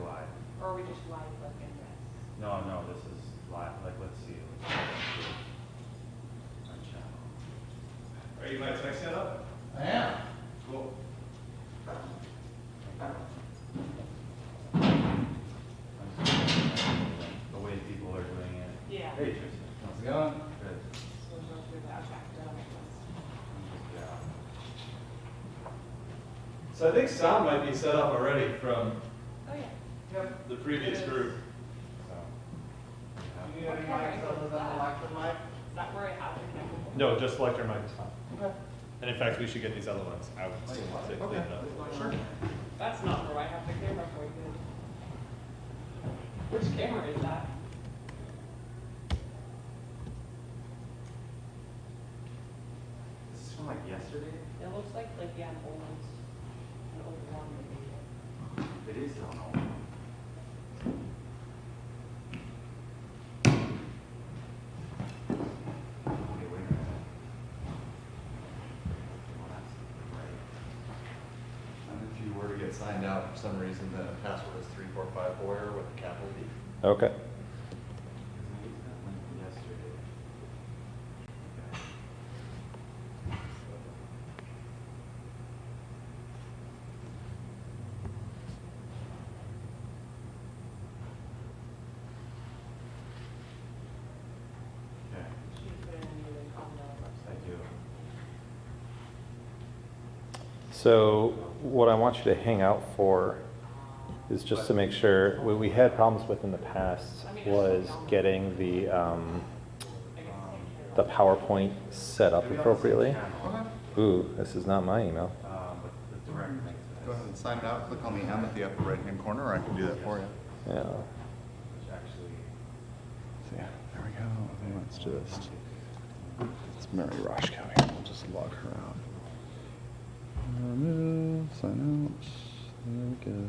live. Or are we just live like in this? No, this is live. Like, let's see. My channel. Are you my tech setup? I am. Cool. The way people are doing it. Yeah. Hey, Tristan. How's it going? Good. So we'll go through that. Okay, that'll make sense. Yeah. So I think sound might be set up already from Oh, yeah. Yep. the previous group. So. Do you need any mics other than the lecture mic? Is that where I have to connect? No, just lecture mic is fine. Okay. And in fact, we should get these other ones out. So they clean it up. Sure. That's not where I have the camera pointed. Which camera is that? This is from like yesterday? It looks like yeah, an old one maybe. It is an old one. Okay, wait a minute. Well, that's right. And if you were to get signed out for some reason, then the password is 3454 with a capital D. Okay. Because I used that link yesterday. Okay. Okay, She put it in the comment I website. do. So what I want you to hang out for is just to make sure, what we had problems with in the past was getting the PowerPoint set up appropriately. Okay. Ooh, this is not my email. But the direct link to Go this, ahead and sign it out. Click on the M at the upper right-hand corner, or I can do that for you. Yeah. which actually. So yeah, there we go. Let's just. It's Mary Roshkow here. We'll just log her out. Remove, sign out. There we go.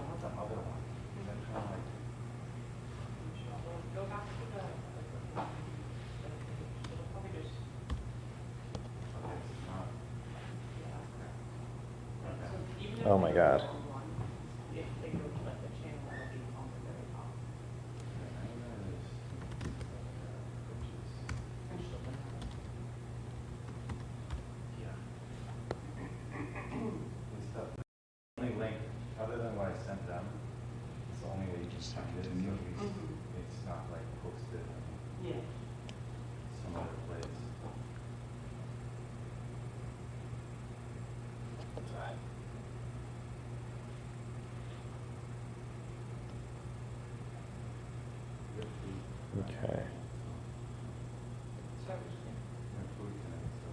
What's that other one? Is that kind of like? Go back to the. It'll probably just. Okay, this is not. Okay. So even if Oh my they go God. on one, if they go to like the channel, it'll be on the very top. And she'll put that. Yeah. It's the only link, other than what I sent them, it's the only way you can find it, so at least it's not like posted in Yeah. some other place. Okay. So I was just. Yeah, food tonight, so.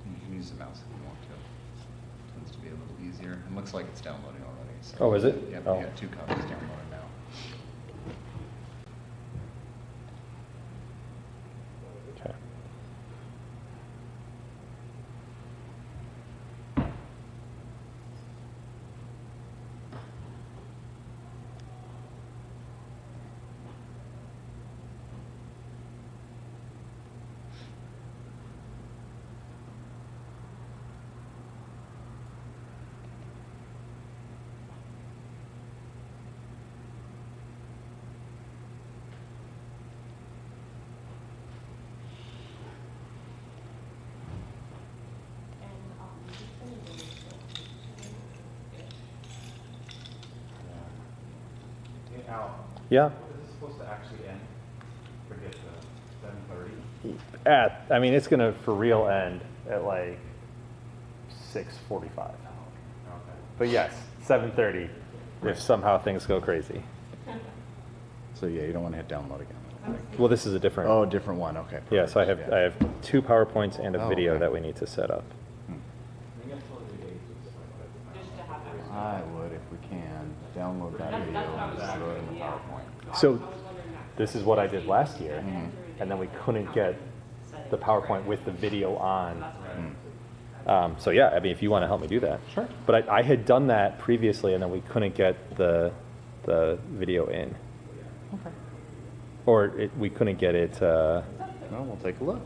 You can use the mouse if you want to. Tends to be a little easier. It looks like it's downloading already. So. Oh, is it? Yep, Oh. we got 2 copies downloaded now. Okay. Hey, Al. Yeah. Is this supposed to actually end? Forget the 7:30? I mean, it's gonna for real end at like 6:45. Okay. But yes, 7:30 if somehow things go crazy. So yeah, you don't want to hit download again. I don't think. Well, this is a different. Oh, different one. Okay. Yeah, so I perfect. have I have 2 PowerPoints and a Oh, video okay. that we need to set up. Just to have everything. I would, if we can, download that That's video what I and was just throw it in the thinking, yeah. PowerPoint. So I was wondering that. this is what I did last year, Mhm. and then we couldn't get the PowerPoint with the video on. That's what So yeah, I mean, if you want to help me do that. Sure. But I had done that previously, and then we couldn't get the video in. Okay. Or we couldn't get it. Well, we'll take a look.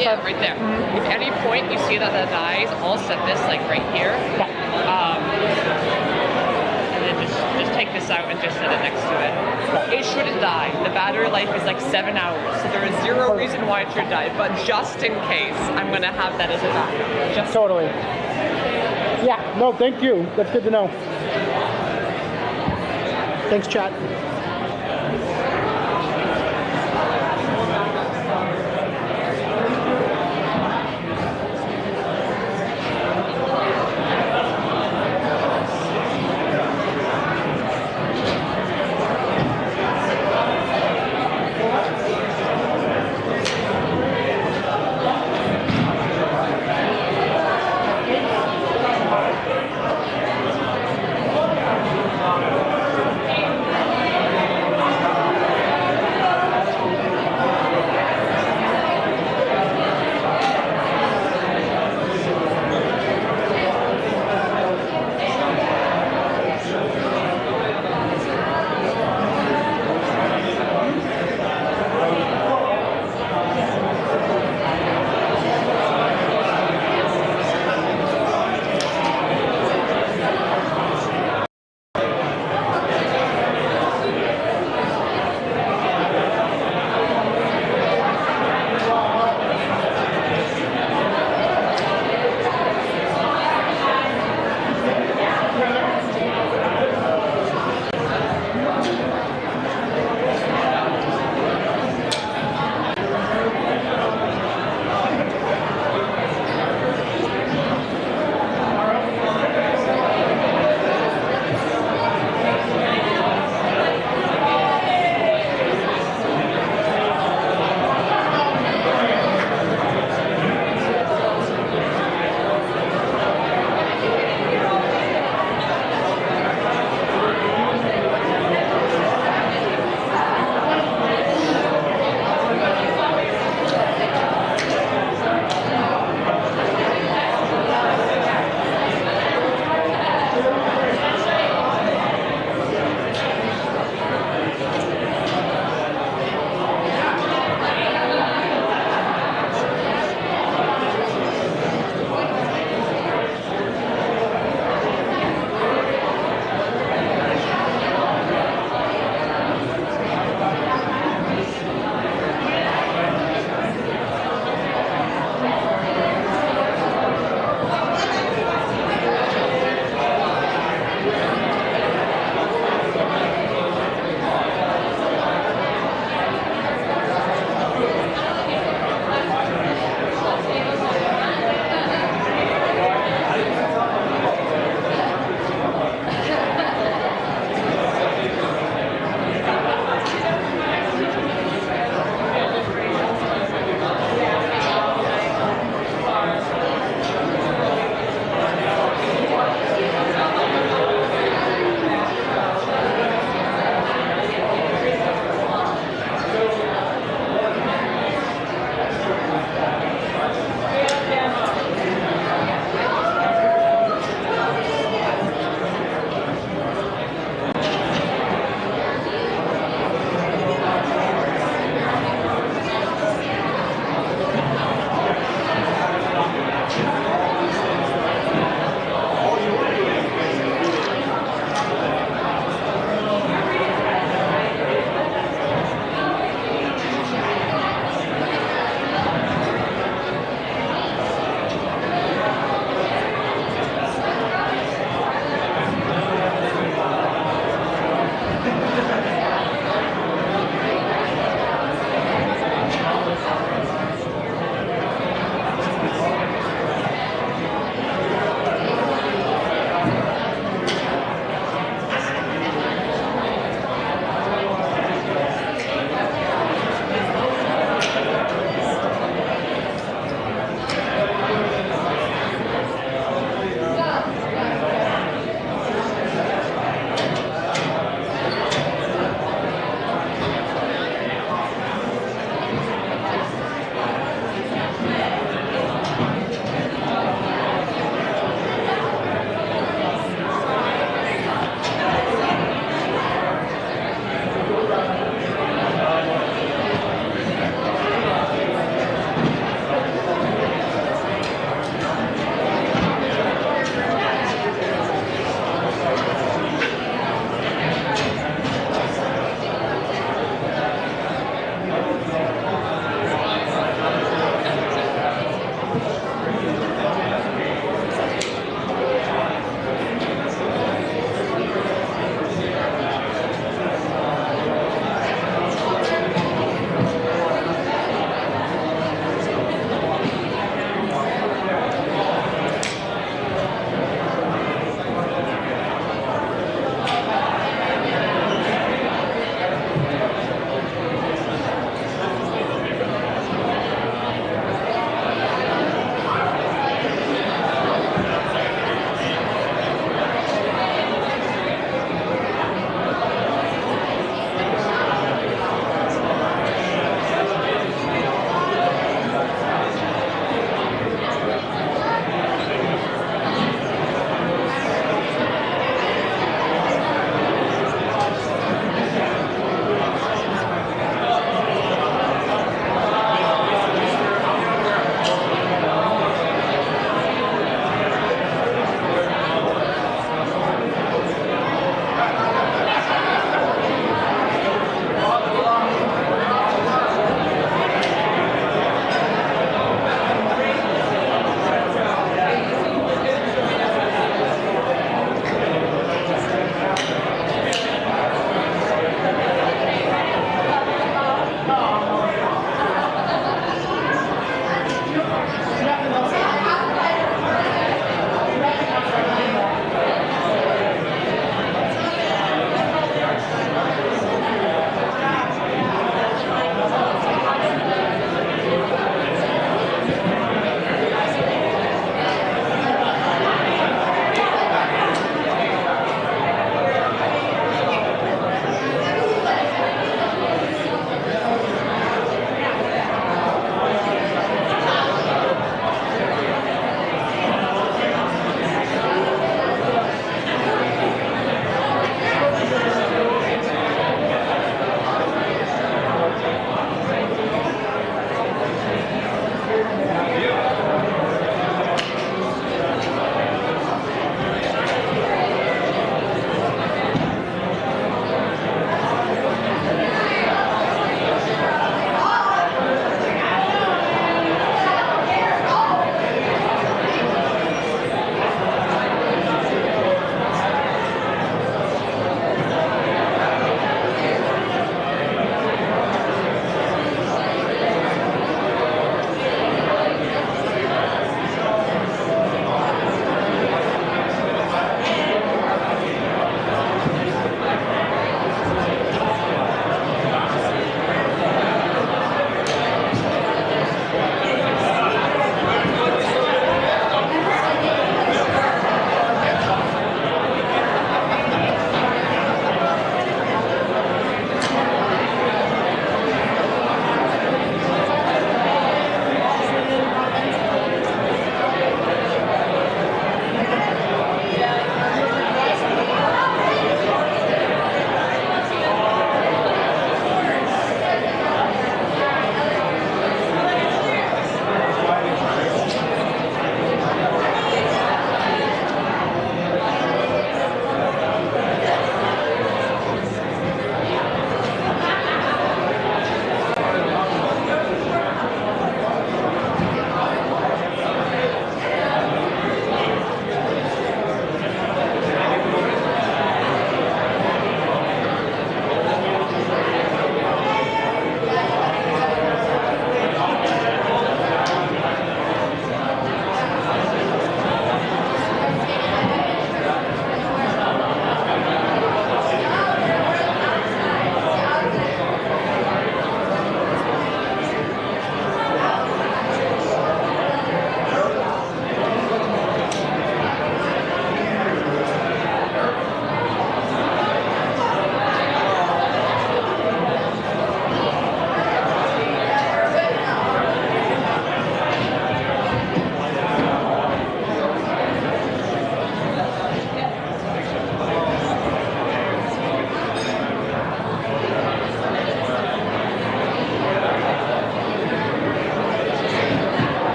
Yeah, right there. If at any point you see that it dies, I'll set this like right here. And then just take this out and just set it next to it. It shouldn't die. The battery life is like 7 hours, so there is zero reason why it should die. But just in case, I'm gonna have that as a backup. Just Totally. Yeah, no, thank you. That's good to know. Thanks, chat.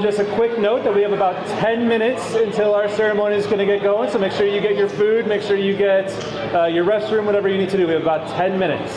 just a quick note that we have about 10 minutes until our ceremony is going to get going. So make sure you get your food, make sure you get your restroom, whatever you need to do. We have about 10 minutes.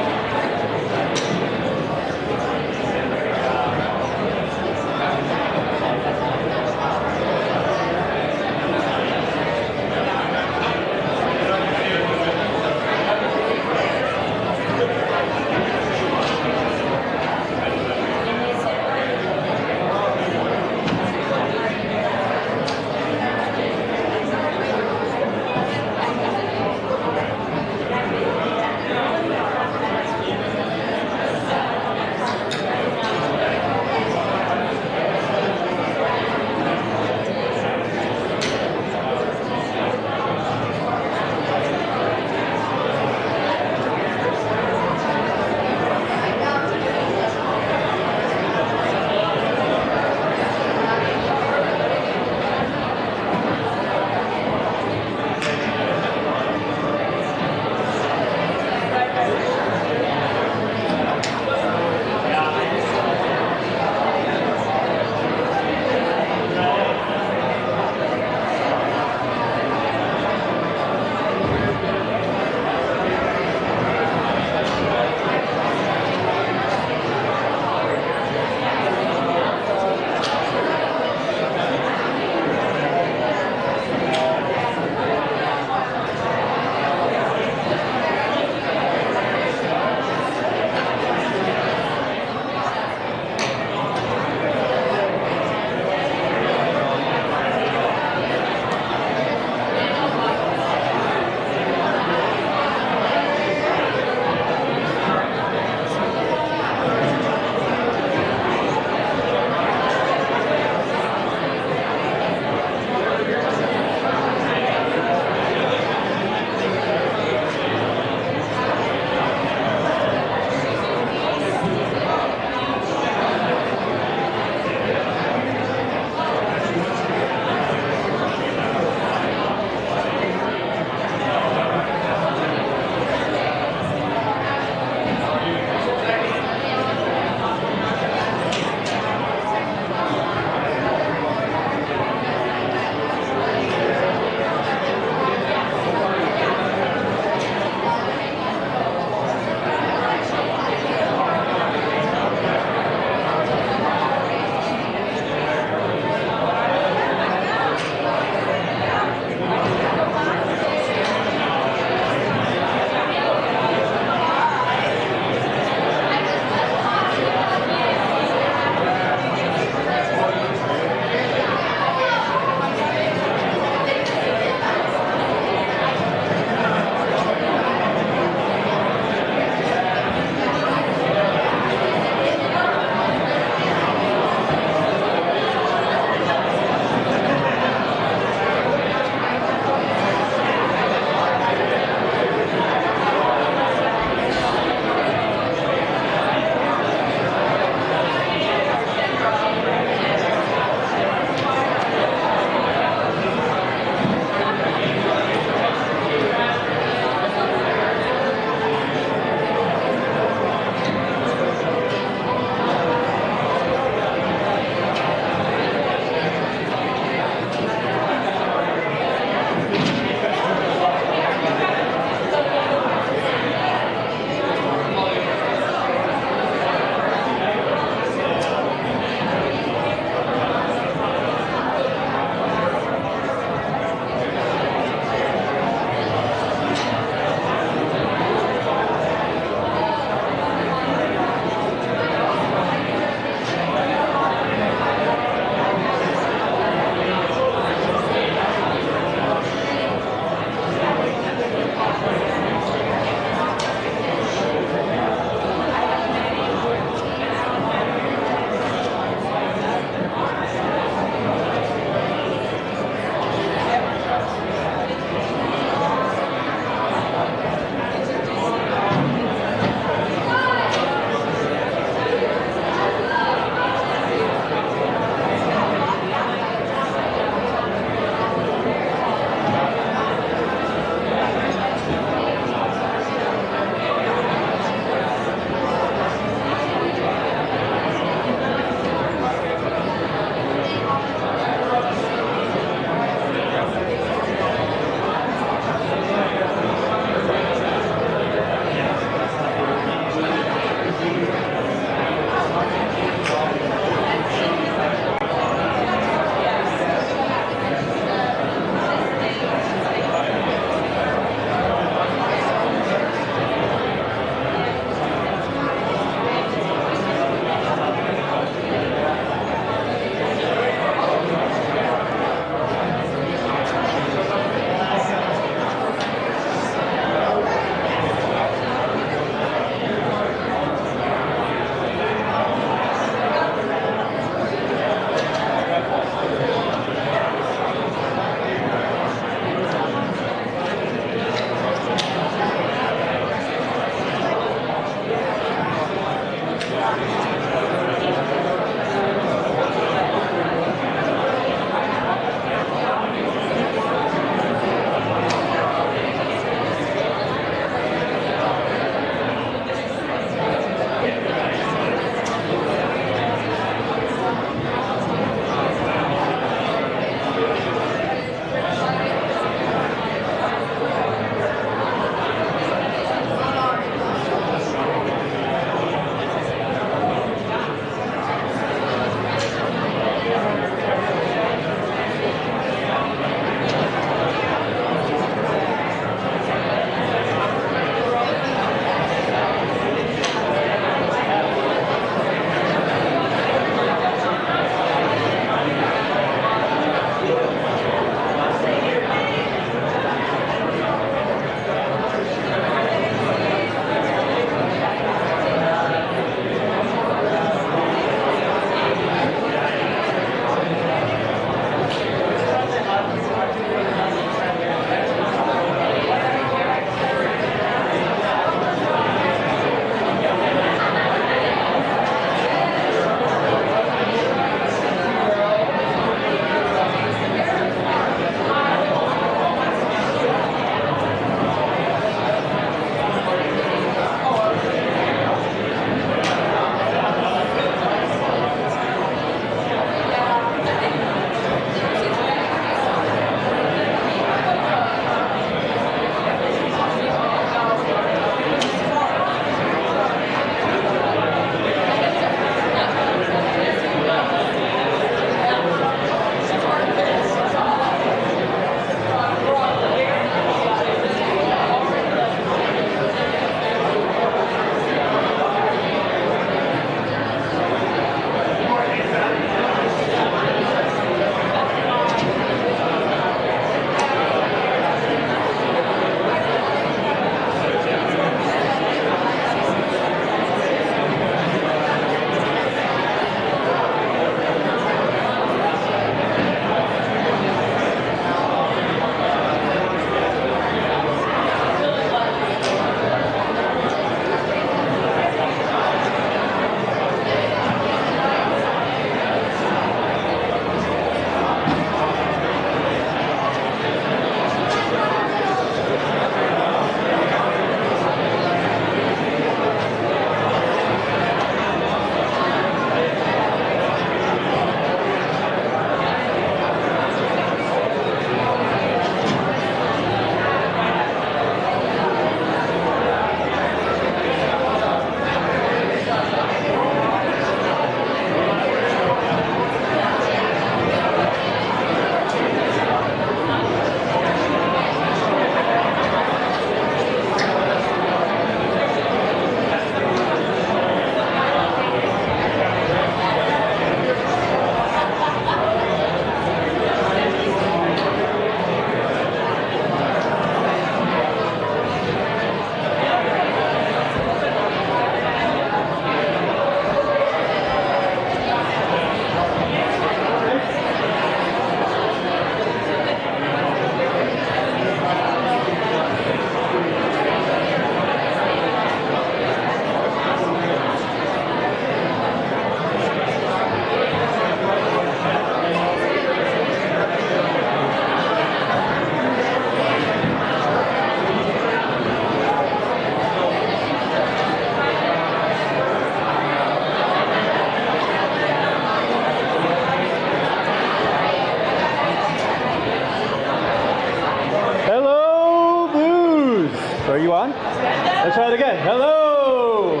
Are you on? Let's try it again. Hello!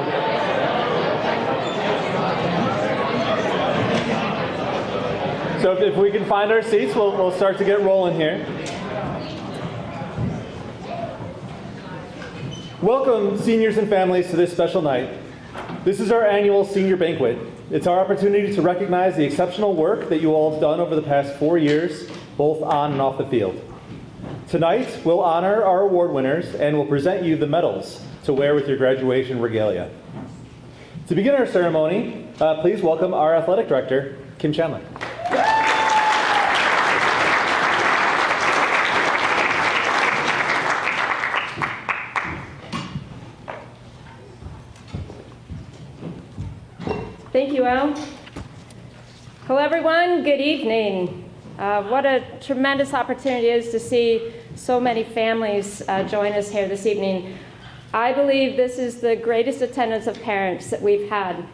So if we can find our seats, we'll start to get rolling here. Welcome, seniors and families, to this special night. This is our annual senior banquet. It's our opportunity to recognize the exceptional work that you all have done over the past 4 years, both on and off the field. Tonight, we'll honor our award winners and we'll present you the medals to wear with your graduation regalia. To begin our ceremony, please welcome our athletic director, Kim Chandler. Thank you, Al. Hello, everyone. Good evening. What a tremendous opportunity it is to see so many families join us here this evening. I believe this is the greatest attendance of parents that we've had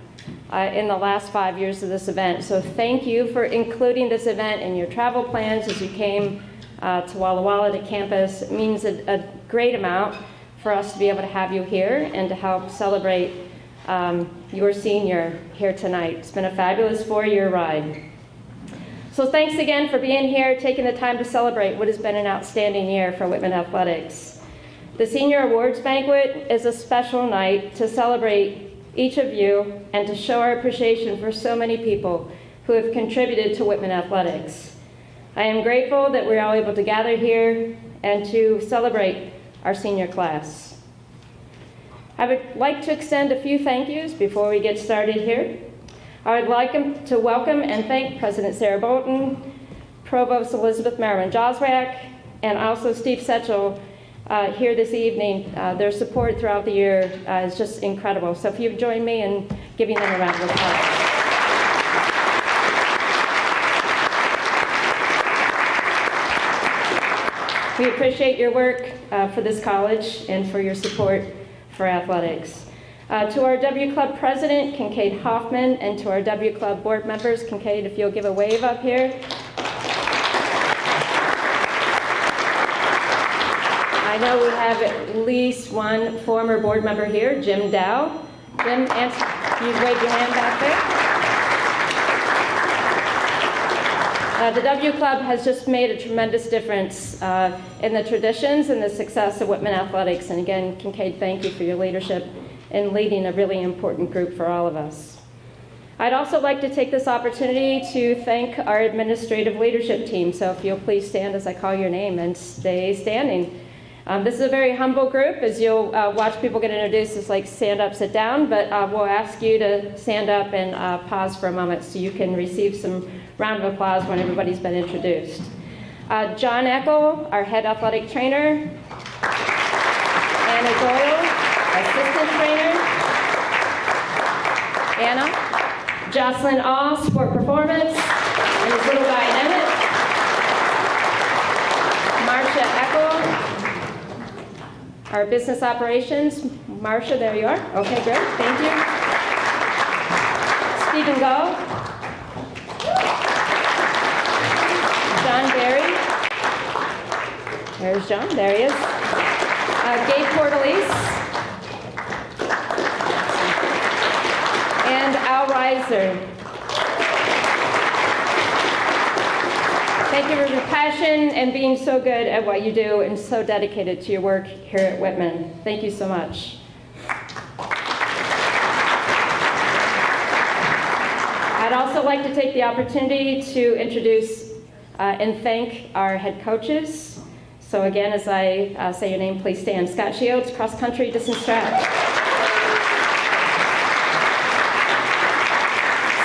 in the last 5 years of this event. So thank you for including this event in your travel plans as you came to Walla Walla to campus. It means a great amount for us to be able to have you here and to help celebrate your senior here tonight. It's been a fabulous 4-year ride. So thanks again for being here, taking the time to celebrate what has been an outstanding year for Whitman Athletics. The Senior Awards Banquet is a special night to celebrate each of you and to show our appreciation for so many people who have contributed to Whitman Athletics. I am grateful that we're all able to gather here and to celebrate our senior class. I would like to extend a few thank yous before we get started here. I would like to welcome and thank President Sarah Bolton, Provost Elizabeth Merriman Joswiak, and also Steve Setchell here this evening. Their support throughout the year is just incredible. So if you'd join me in giving them a round of applause. We appreciate your work for this college and for your support for athletics. To our W Club President, Kincaid Hoffman, and to our W Club board members, Kincaid, if you'll give a wave up here. I know we have at least one former board member here, Jim Dow. Jim, you wave your hand back there. The W Club has just made a tremendous difference in the traditions and the success of Whitman Athletics. And again, Kincaid, thank you for your leadership in leading a really important group for all of us. I'd also like to take this opportunity to thank our administrative leadership team. So if you'll please stand as I call your name and stay standing. This is a very humble group. As you'll watch people get introduced, it's like stand up, sit down, but we'll ask you to stand up and pause for a moment so you can receive some round of applause when everybody's been introduced. John Eckel, our head athletic trainer. Anna Doyle, assistant trainer. Anna. Jocelyn All, sport performance. And his little guy, Emmett. Marcia Eckel, our business operations. Marcia, there you are. Okay, great. Thank you. Stephen Gall. John Berry. There's John. There he is. Gabe Portalese. And Al Reiser. Thank you for your passion and being so good at what you do and so dedicated to your work here at Whitman. Thank you so much. I'd also like to take the opportunity to introduce and thank our head coaches. So again, as I say your name, please stand. Scott Shields, cross country distance track.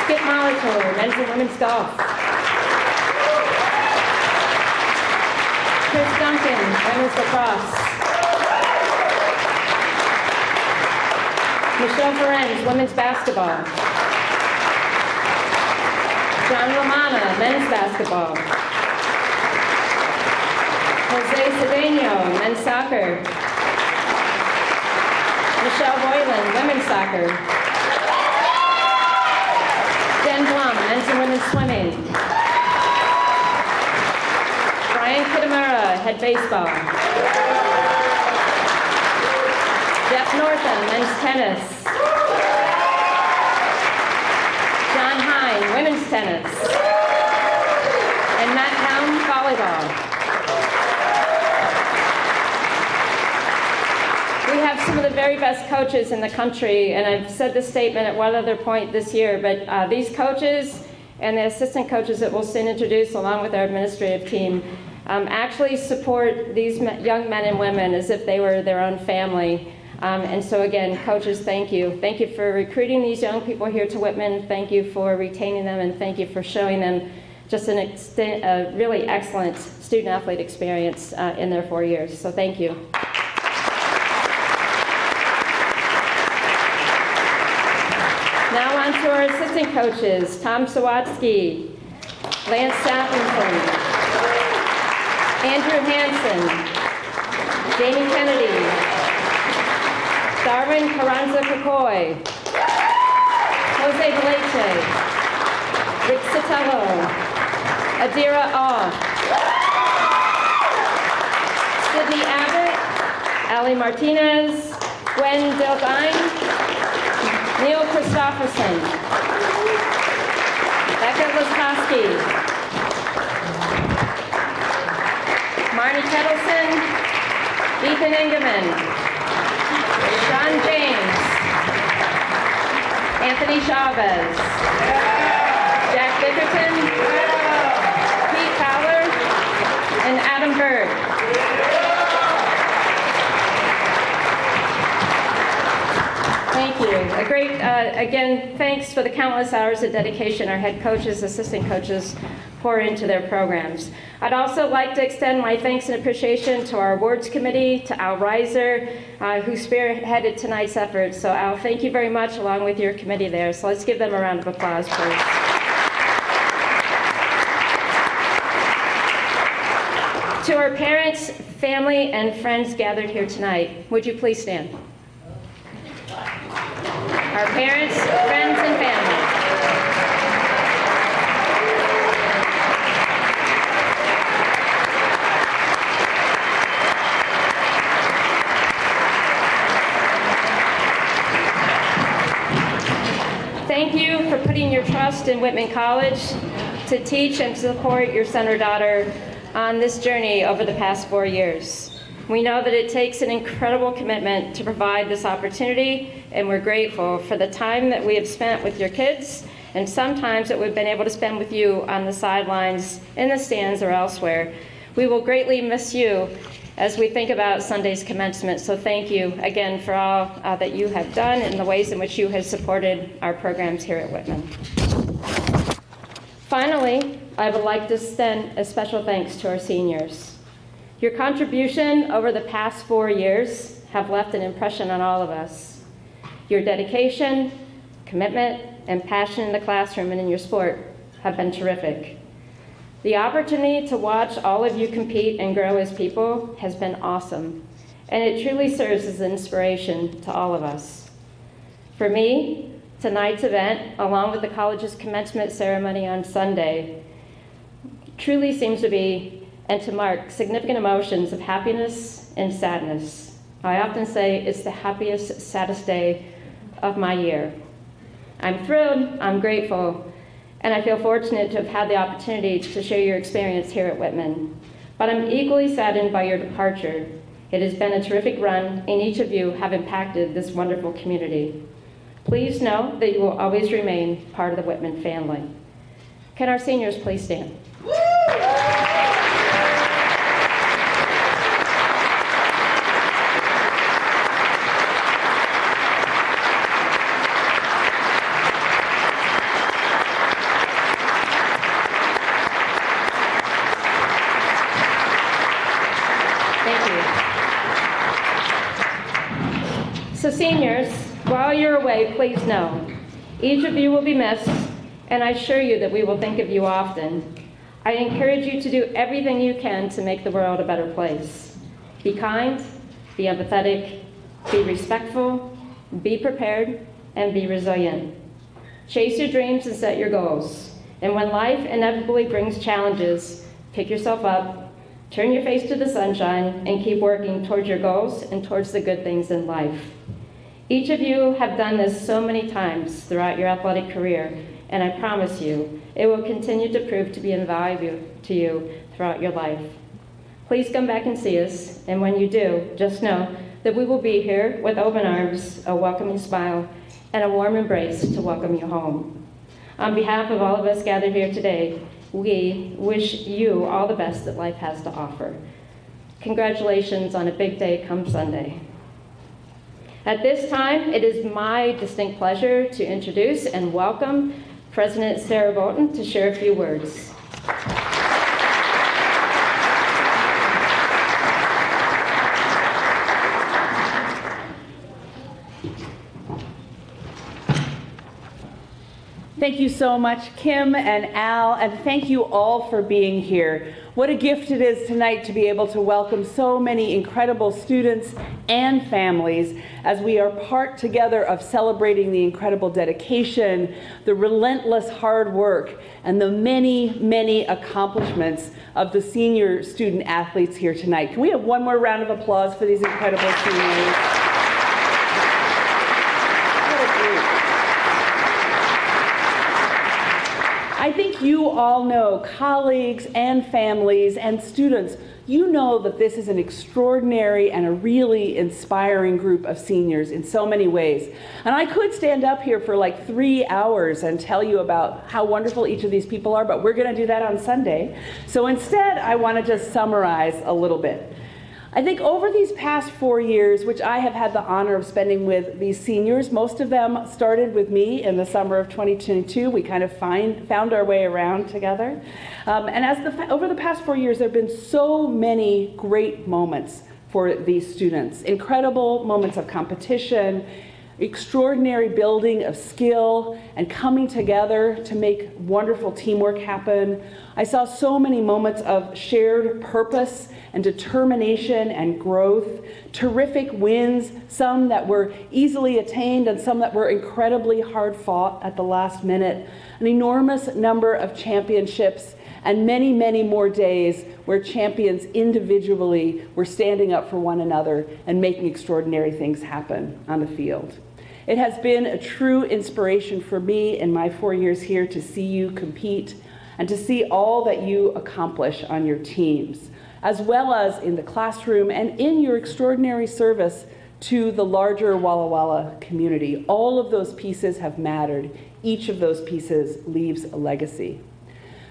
Skip Molitor, men's and women's golf. Chris Duncan, women's lacrosse. Michelle Ferenz, women's basketball. John Romana, men's basketball. Jose Cedeno, men's soccer. Michelle Boylan, women's soccer. Jen Blum, men's and women's swimming. Brian Kitamura, head baseball. Wortham, men's tennis. John Hine, women's tennis. And Matt Helm, volleyball. We have some of the very best coaches in the country, and I've said this statement at one other point this year, but these coaches and the assistant coaches that we'll soon introduce along with our administrative team actually support these young men and women as if they were their own family. And so again, coaches, thank you. Thank you for recruiting these young people here to Whitman. Thank you for retaining them, and thank you for showing them just a really excellent student-athlete experience in their 4 years. So thank you. Now on to our assistant coaches, Tom Sawatsky, Lance Sappington, Andrew Hansen, Jamie Kennedy, Darwin Carranza-Cocoy, Jose Beleche, Rick Sotelo, Adira Aw, Sydney Abbott, Ali Martinez, Gwen Dildine, Neil Christopherson, Becca Laskowski, Marnie Kettleson, Ethan Engerman, John James, Anthony Chavez, Jack Bickerton, Pete Fowler, and Adam Bird. Thank you. A great, again, thanks for the countless hours of dedication our head coaches, assistant coaches pour into their programs. I'd also like to extend my thanks and appreciation to our awards committee, to Al Reiser, who spearheaded tonight's effort. So Al, thank you very much, along with your committee there. So let's give them a round of applause, please. To our parents, family, and friends gathered here tonight, would you please stand? Our parents, friends, and family. Thank you for putting your trust in Whitman College to teach and support your son or daughter on this journey over the past 4 years. We know that it takes an incredible commitment to provide this opportunity, and we're grateful for the time that we have spent with your kids, and sometimes that we've been able to spend with you on the sidelines, in the stands, or elsewhere. We will greatly miss you as we think about Sunday's commencement, so thank you again for all that you have done and the ways in which you have supported our programs here at Whitman. Finally, I would like to extend a special thanks to our seniors. Your contribution over the past 4 years have left an impression on all of us. Your dedication, commitment, and passion in the classroom and in your sport have been terrific. The opportunity to watch all of you compete and grow as people has been awesome, and it truly serves as an inspiration to all of us. For me, tonight's event, along with the college's commencement ceremony on Sunday, truly seems to be and to mark significant emotions of happiness and sadness. I often say it's the happiest, saddest day of my year. I'm thrilled, I'm grateful, and I feel fortunate to have had the opportunity to share your experience here at Whitman. But I'm equally saddened by your departure. It has been a terrific run, and each of you have impacted this wonderful community. Please know that you will always remain part of the Whitman family. Can our seniors please stand? So seniors, while you're away, please know, each of you will be missed, and I assure you that we will think of you often. I encourage you to do everything you can to make the world a better place. Be kind, be empathetic, be respectful, be prepared, and be resilient. Chase your dreams and set your goals. And when life inevitably brings challenges, pick yourself up, turn your face to the sunshine, and keep working towards your goals and towards the good things in life. Each of you have done this so many times throughout your athletic career, and I promise you, it will continue to prove to be invaluable to you throughout your life. Please come back and see us, and when you do, just know that we will be here with open arms, a welcoming smile, and a warm embrace to welcome you home. On behalf of all of us gathered here today, we wish you all the best that life has to offer. Congratulations on a big day come Sunday. At this time, it is my distinct pleasure to introduce and welcome President Sarah Bolton to share a few words. Thank you so much, Kim and Al, and thank you all for being here. What a gift it is tonight to be able to welcome so many incredible students and families as we are part together of celebrating the incredible dedication, the relentless hard work, and the many, many accomplishments of the senior student athletes here tonight. Can we have one more round of applause for these incredible seniors? I think you all know, colleagues and families and students, you know that this is an extraordinary and a really inspiring group of seniors in so many ways. And I could stand up here for like 3 hours and tell you about how wonderful each of these people are, but we're going to do that on Sunday. So instead, I want to just summarize a little bit. I think over these past 4 years, which I have had the honor of spending with these seniors, most of them started with me in the summer of 2022. We kind of found our way around together. Over the past 4 years, there have been so many great moments for these students. Incredible moments of competition, extraordinary building of skill, and coming together to make wonderful teamwork happen. I saw so many moments of shared purpose and determination and growth, terrific wins, some that were easily attained and some that were incredibly hard fought at the last minute, an enormous number of championships, and many, many more days where champions individually were standing up for one another and making extraordinary things happen on the field. It has been a true inspiration for me in my 4 years here to see you compete and to see all that you accomplish on your teams, as well as in the classroom and in your extraordinary service to the larger Walla Walla community. All of those pieces have mattered. Each of those pieces leaves a legacy.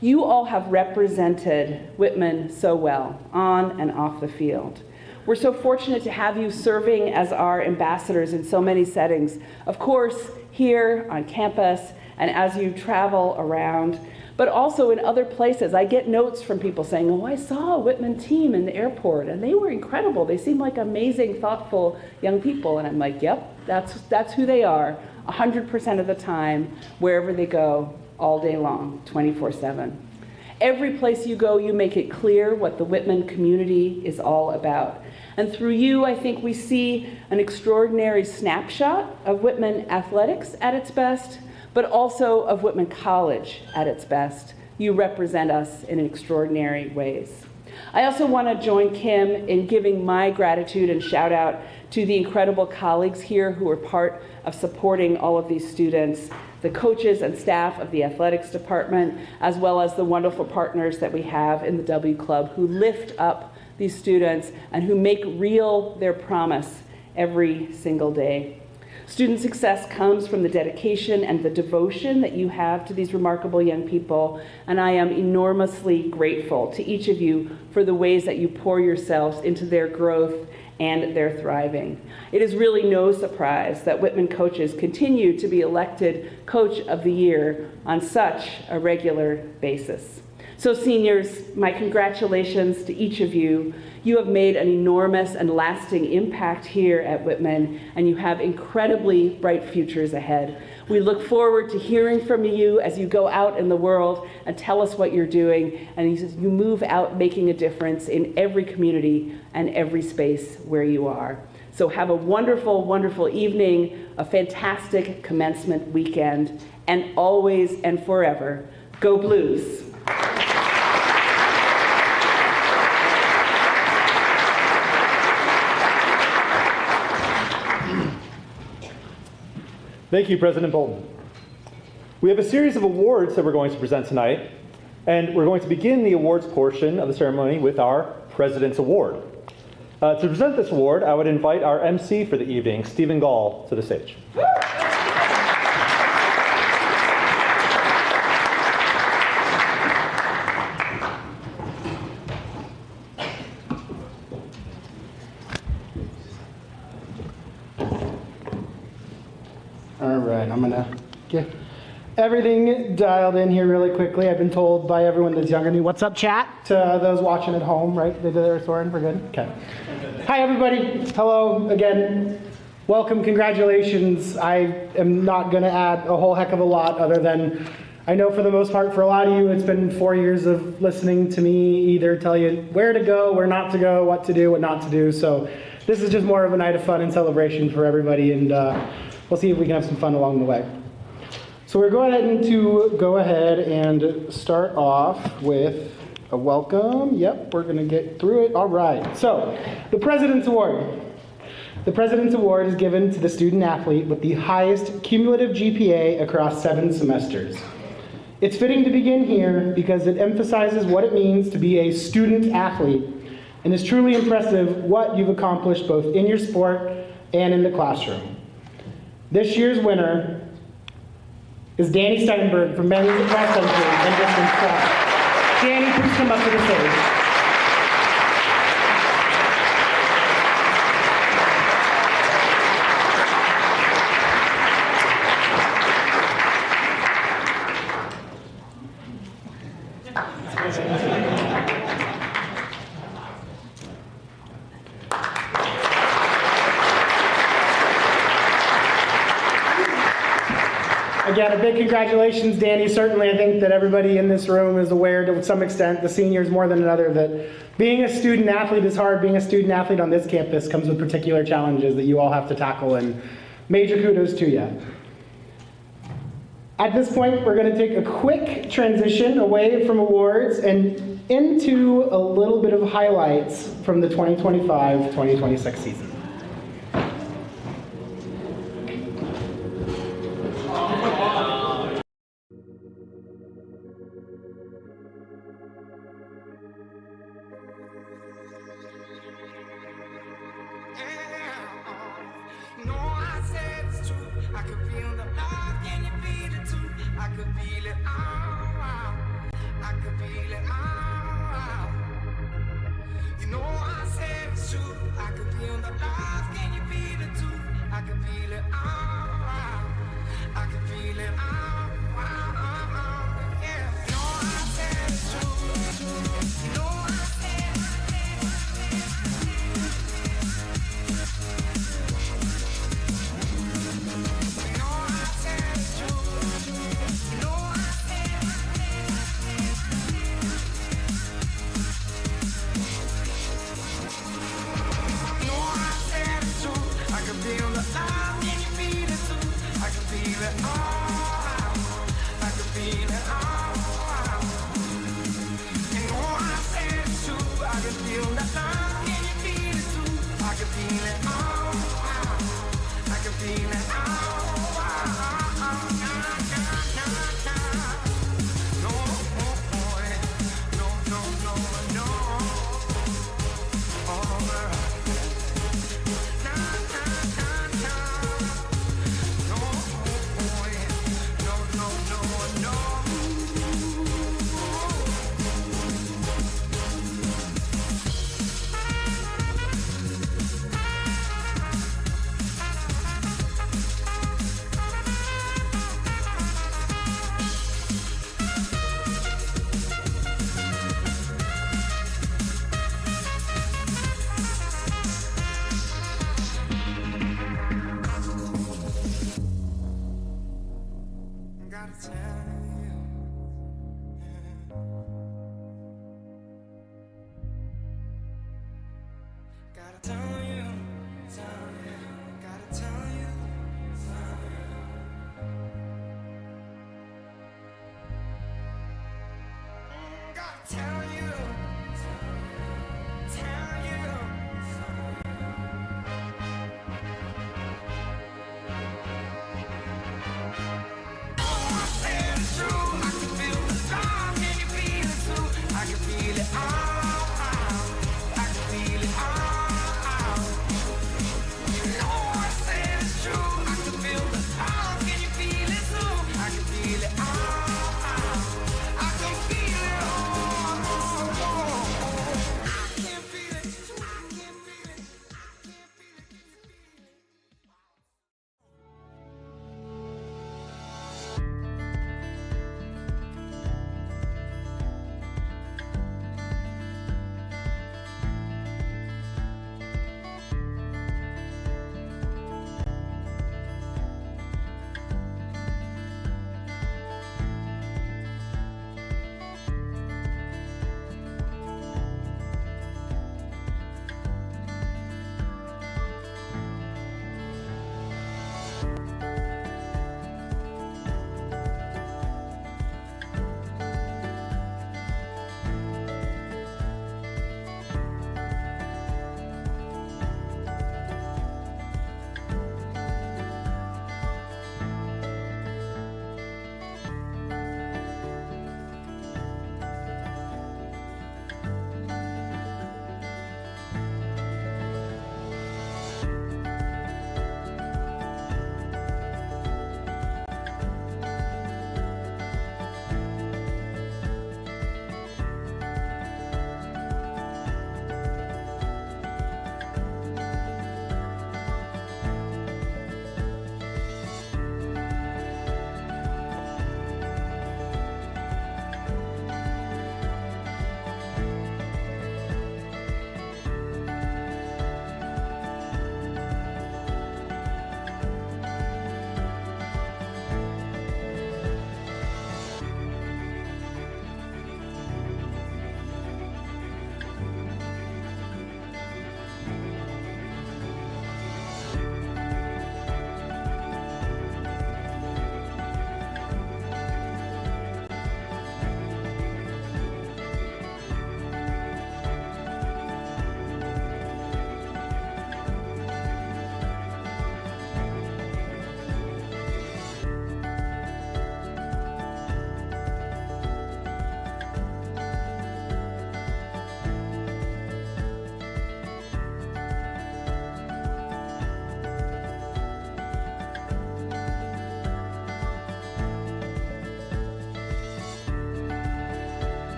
You all have represented Whitman so well, on and off the field. We're so fortunate to have you serving as our ambassadors in so many settings. Of course, here on campus and as you travel around, but also in other places. I get notes from people saying, oh, I saw a Whitman team in the airport and they were incredible. They seemed like amazing, thoughtful young people. And I'm like, yep, that's who they are 100% of the time, wherever they go, all day long, 24/7. Every place you go, you make it clear what the Whitman community is all about. And through you, I think we see an extraordinary snapshot of Whitman athletics at its best, but also of Whitman College at its best. You represent us in extraordinary ways. I also want to join Kim in giving my gratitude and shout out to the incredible colleagues here who are part of supporting all of these students, the coaches and staff of the athletics department, as well as the wonderful partners that we have in the W Club who lift up these students and who make real their promise every single day. Student success comes from the dedication and the devotion that you have to these remarkable young people, and I am enormously grateful to each of you for the ways that you pour yourselves into their growth and their thriving. It is really no surprise that Whitman coaches continue to be elected Coach of the Year on such a regular basis. So seniors, my congratulations to each of you. You have made an enormous and lasting impact here at Whitman, and you have incredibly bright futures ahead. We look forward to hearing from you as you go out in the world and tell us what you're doing, and you move out making a difference in every community and every space where you are. So have a wonderful, wonderful evening, a fantastic commencement weekend, and always and forever, go Blues. Thank you, President Bolton. We have a series of awards that we're going to present tonight, and we're going to begin the awards portion of the ceremony with our President's Award. To present this award, I would invite our MC for the evening, Stephen Gall, to the stage. All right, I'm gonna get everything dialed in here really quickly. I've been told by everyone that's younger than me, what's up, chat? To those watching at home, right? They did their Soren, we're good? Okay. Hi, everybody. Hello again. Welcome, congratulations. I am not gonna add a whole heck of a lot other than I know for the most part, for a lot of you, it's been 4 years of listening to me either tell you where to go, where not to go, what to do, what not to do. So this is just more of a night of fun and celebration for everybody, and we'll see if we can have some fun along the way. So we're going to go ahead and start off with a welcome. Yep, we're going to get through it. All right. So the President's Award. The President's Award is given to the student athlete with the highest cumulative GPA across 7 semesters. It's fitting to begin here because it emphasizes what it means to be a student athlete, and is truly impressive what you've accomplished both in your sport and in the classroom. This year's winner is Danny Steinberg from men's cross country and distance cross. Danny, please come up to the stage. Again, a big congratulations, Danny. Certainly, I think that everybody in this room is aware to some extent, the seniors more than another, that being a student athlete is hard. Being a student athlete on this campus comes with particular challenges that you all have to tackle, and major kudos to you. At this point, we're going to take a quick transition away from awards and into a little bit of highlights from the 2025-2026 season.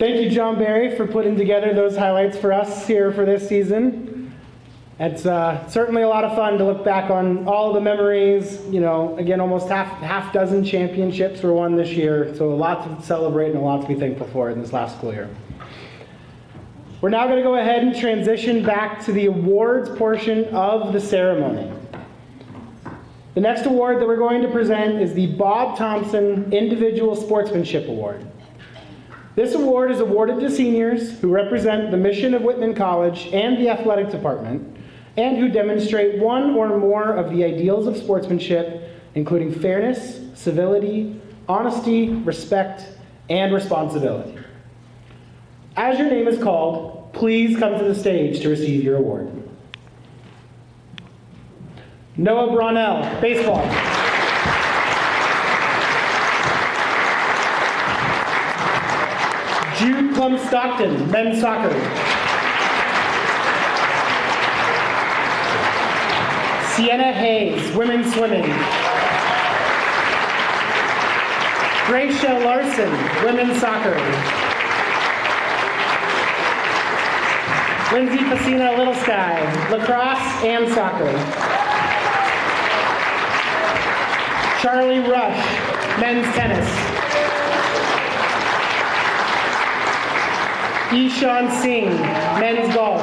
Thank you, John Barry, for putting together those highlights for us here for this season. It's certainly a lot of fun to look back on all the memories. You know, again, almost half dozen championships were won this year, so a lot to celebrate and a lot to be thankful for in this last school year. We're now going to go ahead and transition back to the awards portion of the ceremony. The next award that we're going to present is the Bob Thompson Individual Sportsmanship Award. This award is awarded to seniors who represent the mission of Whitman College and the athletic department, and who demonstrate one or more of the ideals of sportsmanship, including fairness, civility, honesty, respect, and responsibility. As your name is called, please come to the stage to receive your award. Noah Brownell, baseball. Jude Plum Stockton, men's soccer. Sienna Hayes, women's swimming. Gracia Larson, women's soccer. Lindsay Pacina Little Sky, lacrosse and soccer. Charlie Rush, men's tennis. Ishan Singh, men's golf.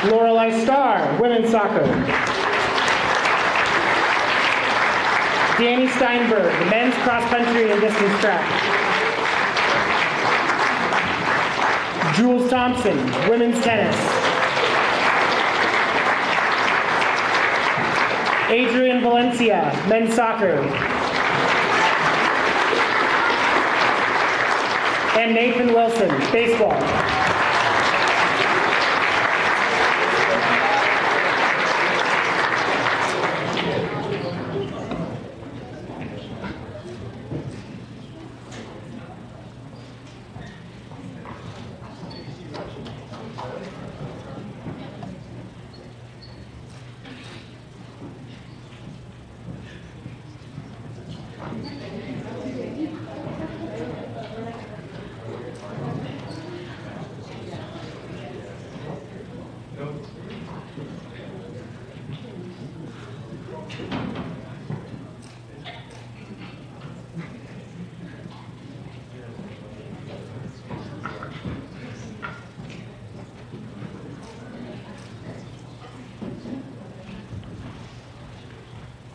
Lorelei Starr, women's soccer. Danny Steinberg, men's cross country and distance track. Jules Thompson, women's tennis. Adrian Valencia, men's soccer. And Nathan Wilson, baseball.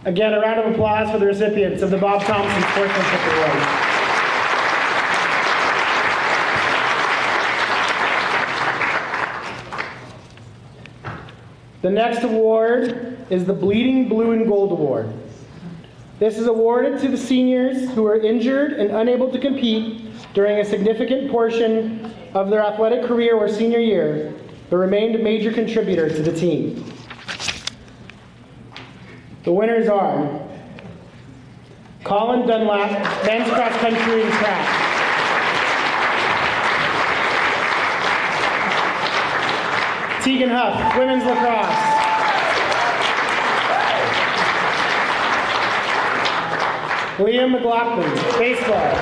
Again, a round of applause for the recipients of the Bob Thompson Sportsmanship Award. The next award is the Bleeding Blue and Gold Award. This is awarded to the seniors who are injured and unable to compete during a significant portion of their athletic career or senior year, but remained a major contributor to the team. The winners are Colin Dunlap, men's cross country and track. Tegan Huff, women's lacrosse. Liam McLaughlin, baseball.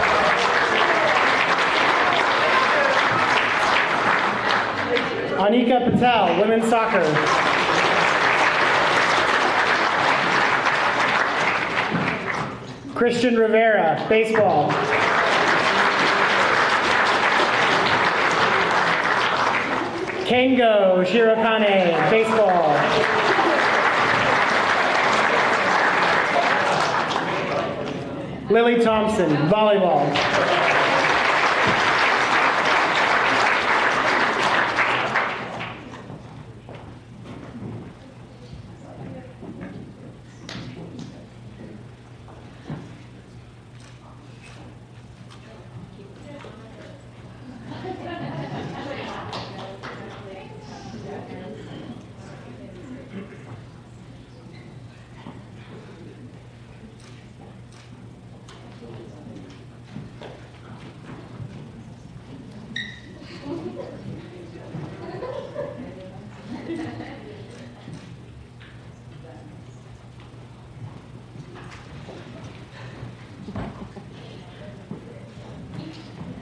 Anika Patel, women's soccer. Christian Rivera, baseball. Kengo Shirokane, baseball. Lily Thompson, volleyball.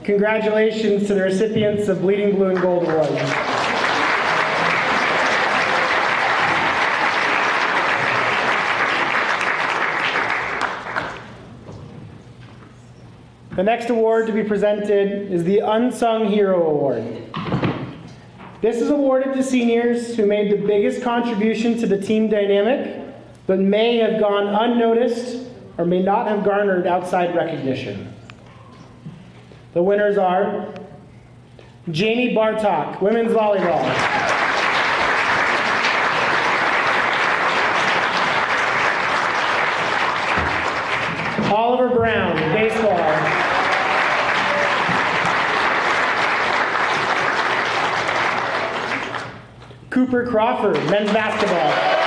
Congratulations to the recipients of Bleeding Blue and Gold Awards. The next award to be presented is the Unsung Hero Award. This is awarded to seniors who made the biggest contribution to the team dynamic, but may have gone unnoticed or may not have garnered outside recognition. The winners are Jamie Bartok, women's volleyball. Oliver Brown, baseball. Cooper Crawford, men's basketball.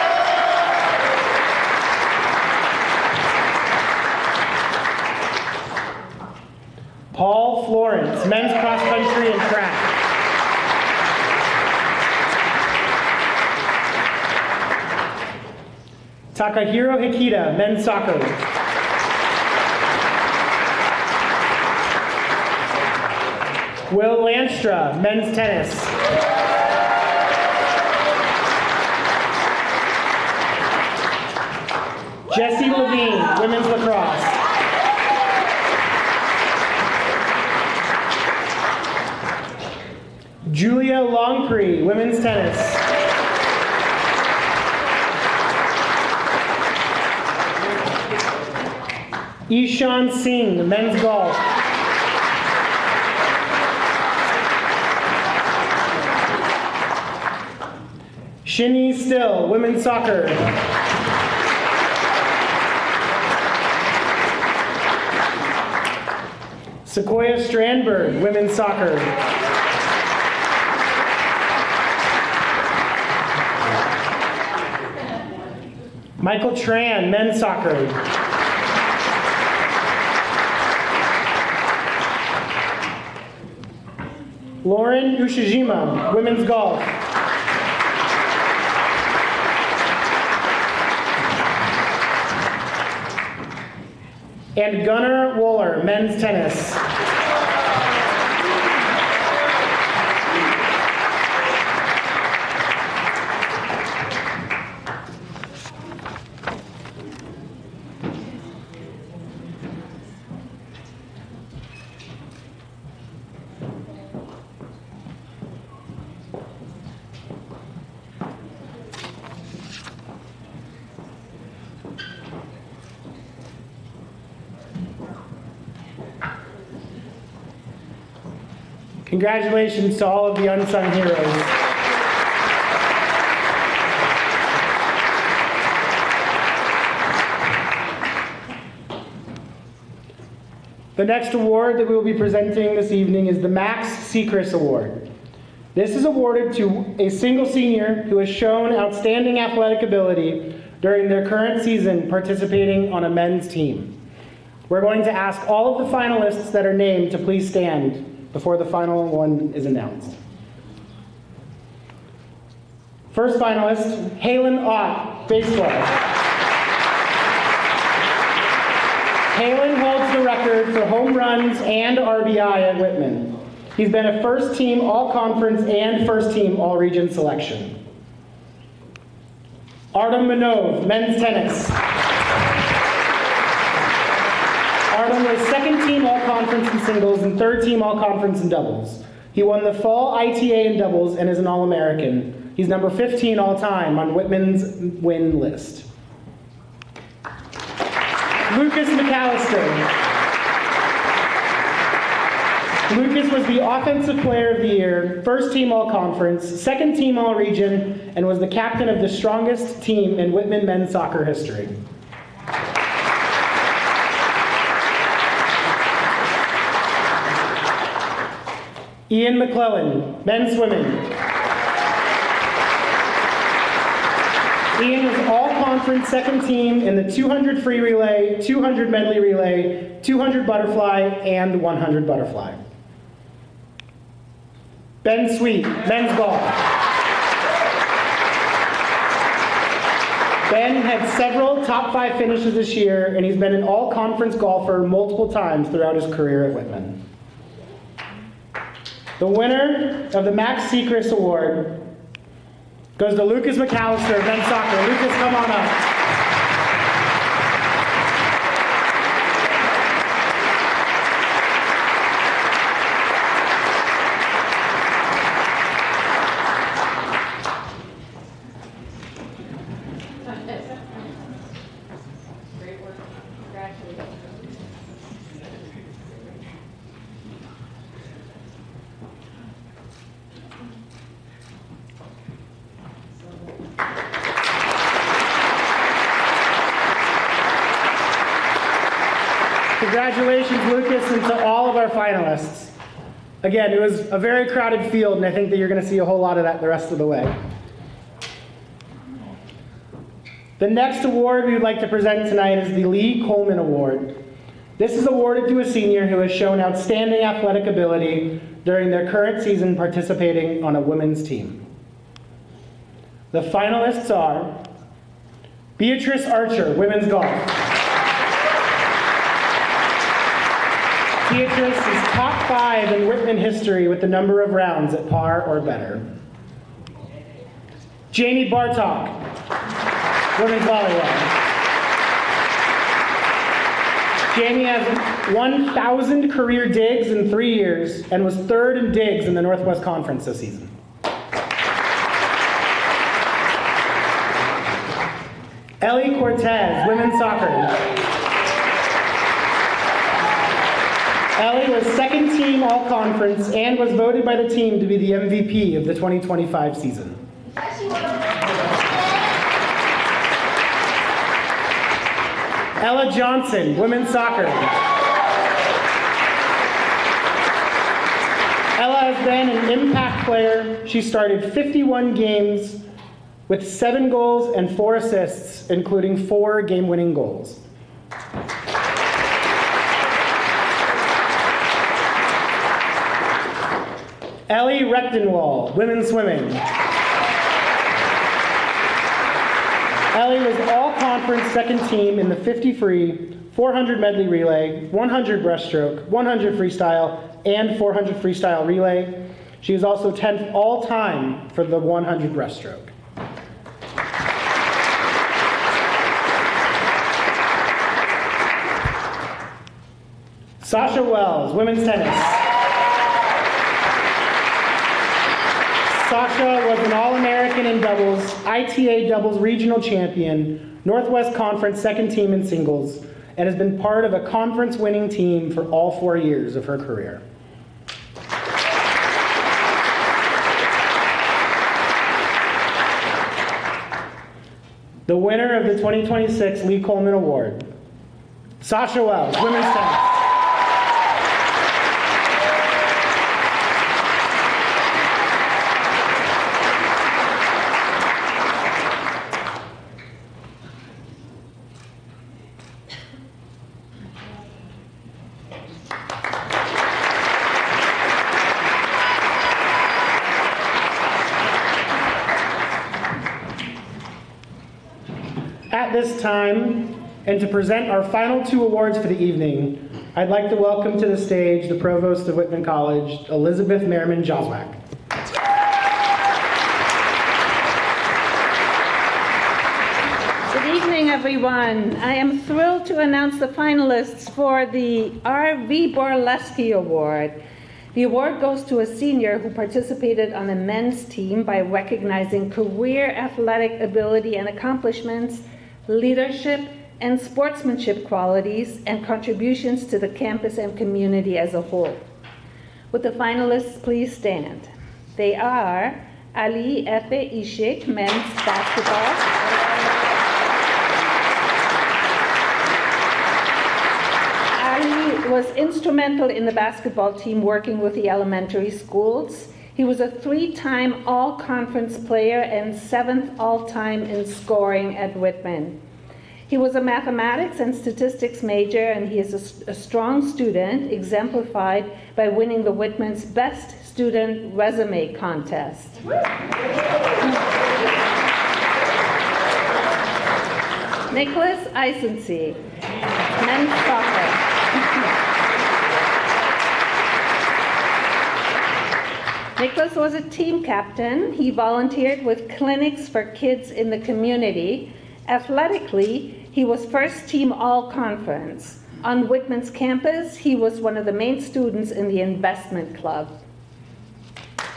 Paul Florence, men's cross country and track. Takahiro Hikita, men's soccer. Will Lanstra, men's tennis. Jessie Levine, women's lacrosse. Julia Longpre, women's tennis. Ishan Singh, men's golf. Shinny Still, women's soccer. Sequoia Strandberg, women's soccer. Michael Tran, men's soccer. Lauren Ushijima, women's golf. And Gunnar Wohler, men's tennis. Congratulations to all of the unsung heroes. The next award that we will be presenting this evening is the Max Sechrist Award. This is awarded to a single senior who has shown outstanding athletic ability during their current season participating on a men's team. We're going to ask all of the finalists that are named to please stand before the final one is announced. First finalist, Halen Ott, baseball. Halen holds the record for home runs and RBI at Whitman. He's been a first-team All-Conference and first-team All-Region selection. Artem Manov, men's tennis. Artem was second-team All-Conference in singles and third-team All-Conference in doubles. He won the fall ITA in doubles and is an All-American. He's number 15 all-time on Whitman's win list. Lucas McAllister. Lucas was the Offensive Player of the Year, first-team All-Conference, second-team All-Region, and was the captain of the strongest team in Whitman men's soccer history. Ian McClellan, men's swimming. Ian was all-conference second team in the 200 free relay, 200 medley relay, 200 butterfly, and 100 butterfly. Ben Sweet, men's golf. Ben had several top 5 finishes this year, and he's been an all-conference golfer multiple times throughout his career at Whitman. The winner of the Max Sechrist Award goes to Lucas McAllister of men's soccer. Lucas, come on up. Great work. Congratulations. Congratulations, Lucas, and to all of our finalists. Again, it was a very crowded field, and I think that you're going to see a whole lot of that the rest of the way. The next award we would like to present tonight is the Lee Coleman Award. This is awarded to a senior who has shown outstanding athletic ability during their current season participating on a women's team. The finalists are Beatrice Archer, women's golf. Beatrice is top 5 in Whitman history with the number of rounds at par or better. Jamie Bartok, women's volleyball. Jamie has 1,000 career digs in 3 years and was 3rd in digs in the Northwest Conference this season. Ellie Cortez, women's soccer. Ellie was 2nd team all-conference and was voted by the team to be the MVP of the 2025 season. Ella Johnson, women's soccer. Ella has been an impact player. She started 51 games with 7 goals and 4 assists, including 4 game-winning goals. Ellie Rechtenwall, women's swimming. Ellie was all-conference 2nd team in the 50 free, 400 medley relay, 100 breaststroke, 100 freestyle, and 400 freestyle relay. She is also 10th all-time for the 100 breaststroke. Sasha Wells, women's tennis. Sasha was an All-American in doubles, ITA doubles regional champion, Northwest Conference 2nd team in singles, and has been part of a conference winning team for all 4 years of her career. The winner of the 2026 Lee Coleman Award, Sasha Wells, women's tennis. At this time, and to present our final 2 awards for the evening, I'd like to welcome to the stage the Provost of Whitman College, Elizabeth Merriman Joswack. Good evening, everyone. I am thrilled to announce the finalists for the R.V. Borleski Award. The award goes to a senior who participated on a men's team by recognizing career athletic ability and accomplishments, leadership and sportsmanship qualities, and contributions to the campus and community as a whole. Would the finalists please stand? They are Ali Efe Ishik, men's basketball. Ali was instrumental in the basketball team working with the elementary schools. He was a 3-time all-conference player and 7th all-time in scoring at Whitman. He was a mathematics and statistics major, and he is a strong student, exemplified by winning the Whitman's Best Student Resume Contest. Nicholas Eisensee, men's soccer. Nicholas was a team captain. He volunteered with clinics for kids in the community. Athletically, he was first team all-conference. On Whitman's campus, he was one of the main students in the investment club.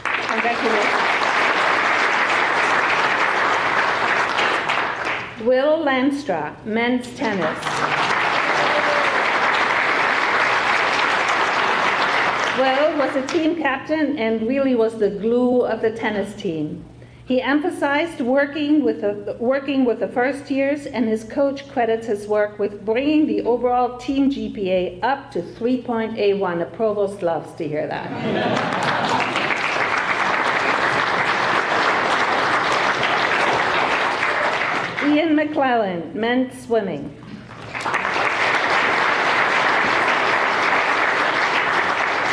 Congratulations. Will Lanstra, men's tennis. Will was a team captain and really was the glue of the tennis team. He emphasized working with the first years, and his coach credits his work with bringing the overall team GPA up to 3.81. The provost loves to hear that. Ian McClellan, men's swimming.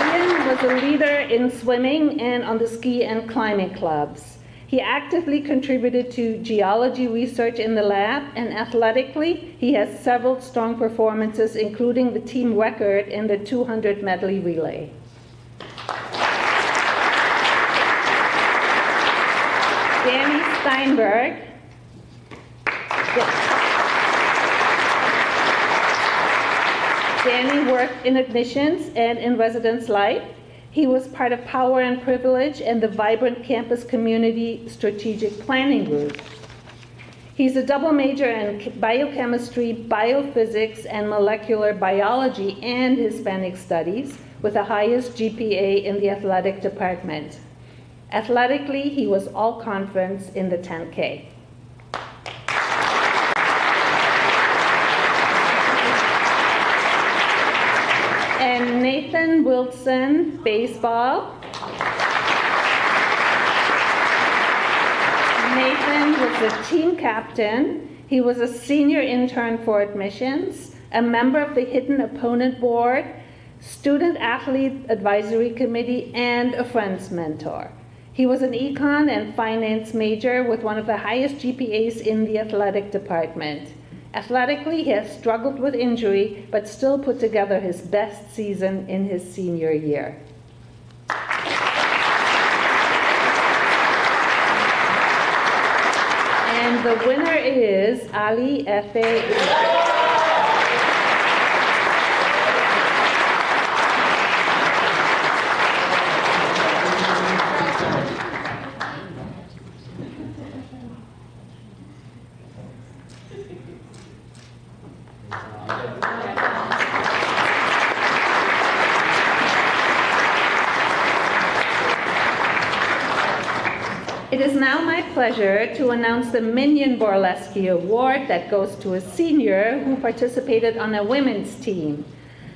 Ian was a leader in swimming and on the ski and climbing clubs. He actively contributed to geology research in the lab, and athletically, he has several strong performances, including the team record in the 200 medley relay. Danny Steinberg. Danny worked in admissions and in residence life. He was part of Power and Privilege and the Vibrant Campus Community Strategic Planning Group. He's a double major in biochemistry, biophysics, and molecular biology and Hispanic studies, with the highest GPA in the athletic department. Athletically, he was all-conference in the 10K. And Nathan Wilson, baseball. Nathan was a team captain. He was a senior intern for admissions, a member of the Hidden Opponent Board, Student Athlete Advisory Committee, and a Friends mentor. He was an econ and finance major with one of the highest GPAs in the athletic department. Athletically, he has struggled with injury, but still put together his best season in his senior year. And the winner is Ali Efe. It is now my pleasure to announce the Minion Burlesque Award that goes to a senior who participated on a women's team.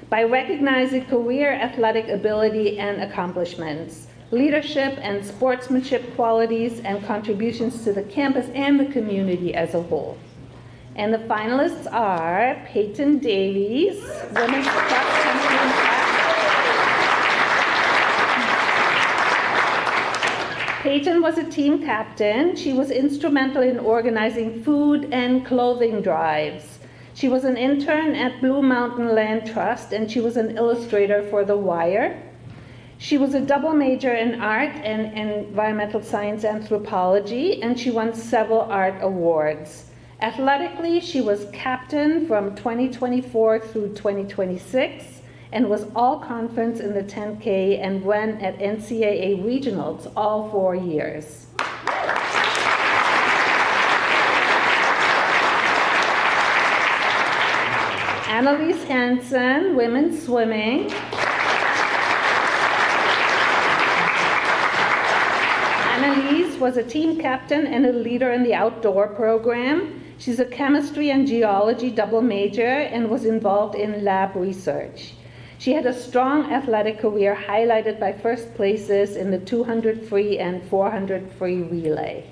By recognizing career athletic ability and accomplishments, leadership and sportsmanship qualities, and contributions to the campus and the community as a whole. And the finalists are Peyton Davies, women's cross country and track. Peyton was a team captain. She was instrumental in organizing food and clothing drives. She was an intern at Blue Mountain Land Trust, and she was an illustrator for The Wire. She was a double major in art and environmental science anthropology, and she won several art awards. Athletically, she was captain from 2024 through 2026, and was all-conference in the 10K and ran at NCAA regionals all 4 years. Annalise Hansen, women's swimming. Annalise was a team captain and a leader in the outdoor program. She's a chemistry and geology double major and was involved in lab research. She had a strong athletic career highlighted by first places in the 200 free and 400 free relay.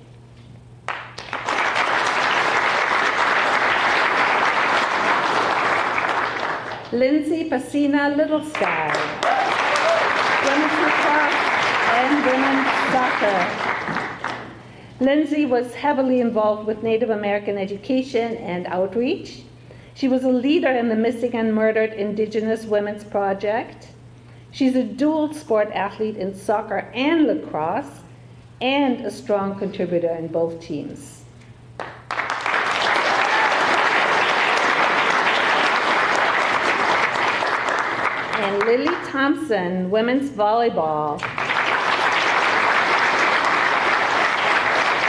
Lindsay Pacina Little Sky, women's lacrosse and women's soccer. Lindsay was heavily involved with Native American education and outreach. She was a leader in the Missing and Murdered Indigenous Women's Project. She's a dual sport athlete in soccer and lacrosse, and a strong contributor in both teams. And Lily Thompson, women's volleyball.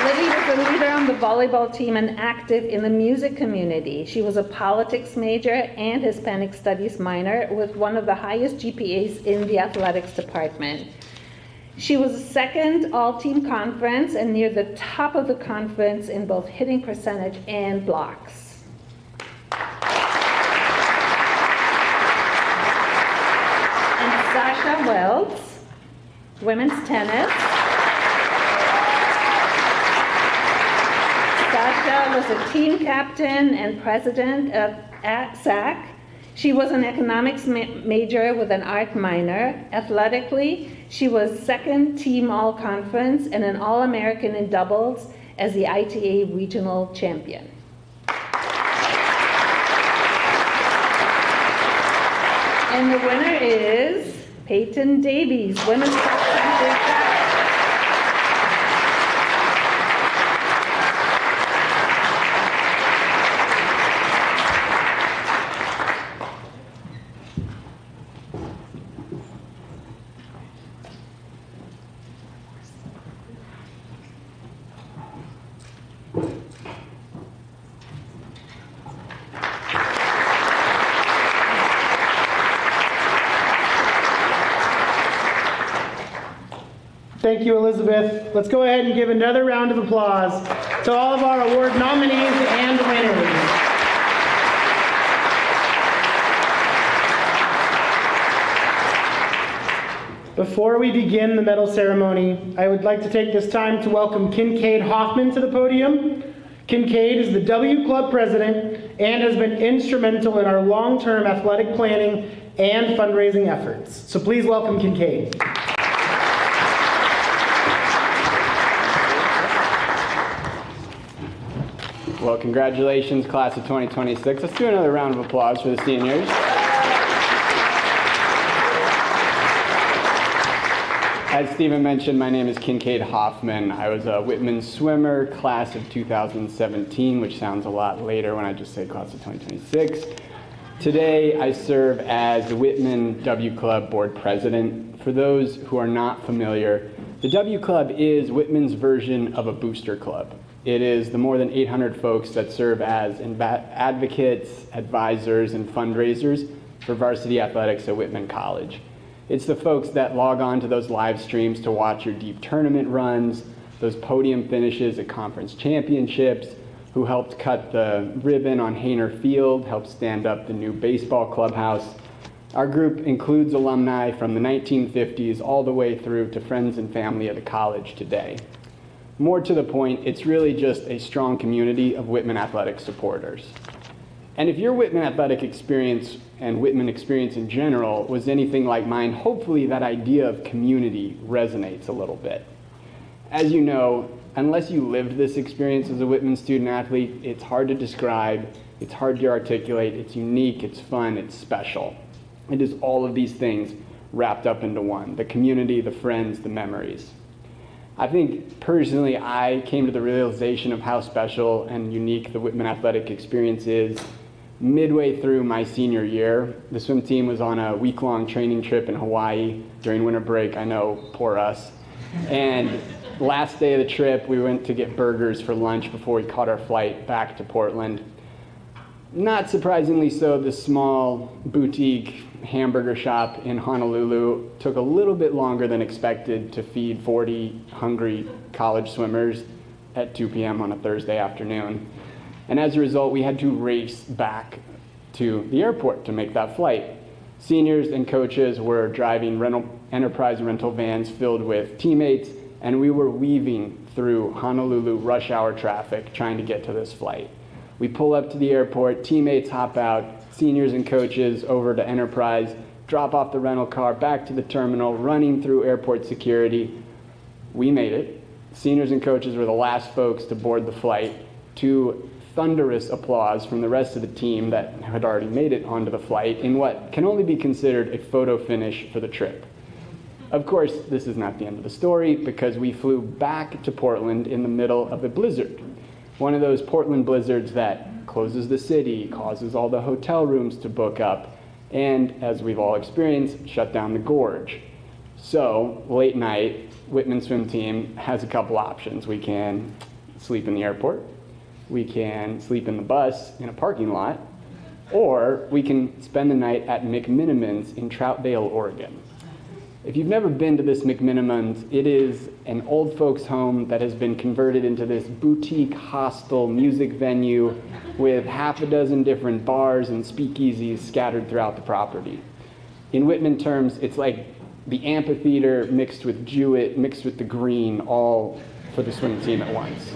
Lily was a leader on the volleyball team and active in the music community. She was a politics major and Hispanic studies minor with one of the highest GPAs in the athletics department. She was second all-team conference and near the top of the conference in both hitting percentage and blocks. And Sasha Wells, women's tennis. Sasha was a team captain and president at SAC. She was an economics major with an art minor. Athletically, she was second team all-conference and an All-American in doubles as the ITA regional champion. And the winner is Peyton Davies, women's cross-country track. Thank you, Elizabeth. Let's go ahead and give another round of applause to all of our award nominees and winners. Before we begin the medal ceremony, I would like to take this time to welcome Kincaid Hoffman to the podium. Kincaid is the W Club president and has been instrumental in our long-term athletic planning and fundraising efforts. So please welcome Kincaid. Well, congratulations, class of 2026. Let's do another round of applause for the seniors. As Stephen mentioned, my name is Kincaid Hoffman. I was a Whitman swimmer, class of 2017, which sounds a lot later when I just say class of 2026. Today, I serve as the Whitman W Club board president. For those who are not familiar, the W Club is Whitman's version of a booster club. It is the more than 800 folks that serve as advocates, advisors, and fundraisers for varsity athletics at Whitman College. It's the folks that log on to those live streams to watch your deep tournament runs, those podium finishes at conference championships, who helped cut the ribbon on Hainer Field, helped stand up the new baseball clubhouse. Our group includes alumni from the 1950s all the way through to friends and family of the college today. More to the point, it's really just a strong community of Whitman athletic supporters. And if your Whitman athletic experience and Whitman experience in general was anything like mine, hopefully that idea of community resonates a little bit. As you know, unless you lived this experience as a Whitman student athlete, it's hard to describe, it's hard to articulate, it's unique, it's fun, it's special. It is all of these things wrapped up into one: the community, the friends, the memories. I think personally I came to the realization of how special and unique the Whitman athletic experience is midway through my senior year. The swim team was on a week-long training trip in Hawaii during winter break. I know, poor us. And last day of the trip, we went to get burgers for lunch before we caught our flight back to Portland. Not surprisingly so, this small boutique hamburger shop in Honolulu took a little bit longer than expected to feed 40 hungry college swimmers at 2 p.m. on a Thursday afternoon. And as a result, we had to race back to the airport to make that flight. Seniors and coaches were driving enterprise rental vans filled with teammates, and we were weaving through Honolulu rush hour traffic trying to get to this flight. We pull up to the airport, teammates hop out, seniors and coaches over to Enterprise, drop off the rental car, back to the terminal, running through airport security. We made it. Seniors and coaches were the last folks to board the flight. 2 thunderous applause from the rest of the team that had already made it onto the flight in what can only be considered a photo finish for the trip. Of course, this is not the end of the story, because we flew back to Portland in the middle of a blizzard. One of those Portland blizzards that closes the city, causes all the hotel rooms to book up, and, as we've all experienced, shut down the gorge. So, late night, Whitman swim team has a couple options. We can sleep in the airport, we can sleep in the bus in a parking lot, or we can spend the night at McMiniman's in Troutdale, Oregon. If you've never been to this McMiniman's, it is an old folks home that has been converted into this boutique hostel music venue with half a dozen different bars and speakeasies scattered throughout the property. In Whitman terms, it's like the amphitheater mixed with Jewett, mixed with the green, all for the swim team at once.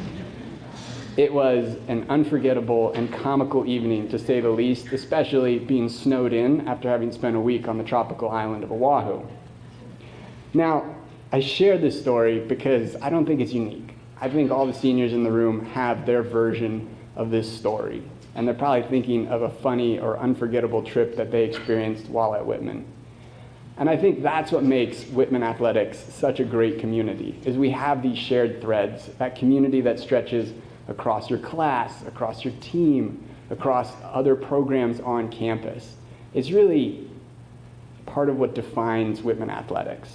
It was an unforgettable and comical evening, to say the least, especially being snowed in after having spent a week on the tropical island of Oahu. Now, I share this story because I don't think it's unique. I think all the seniors in the room have their version of this story, and they're probably thinking of a funny or unforgettable trip that they experienced while at Whitman. And I think that's what makes Whitman Athletics such a great community, is we have these shared threads, that community that stretches across your class, across your team, across other programs on campus. It's really part of what defines Whitman Athletics.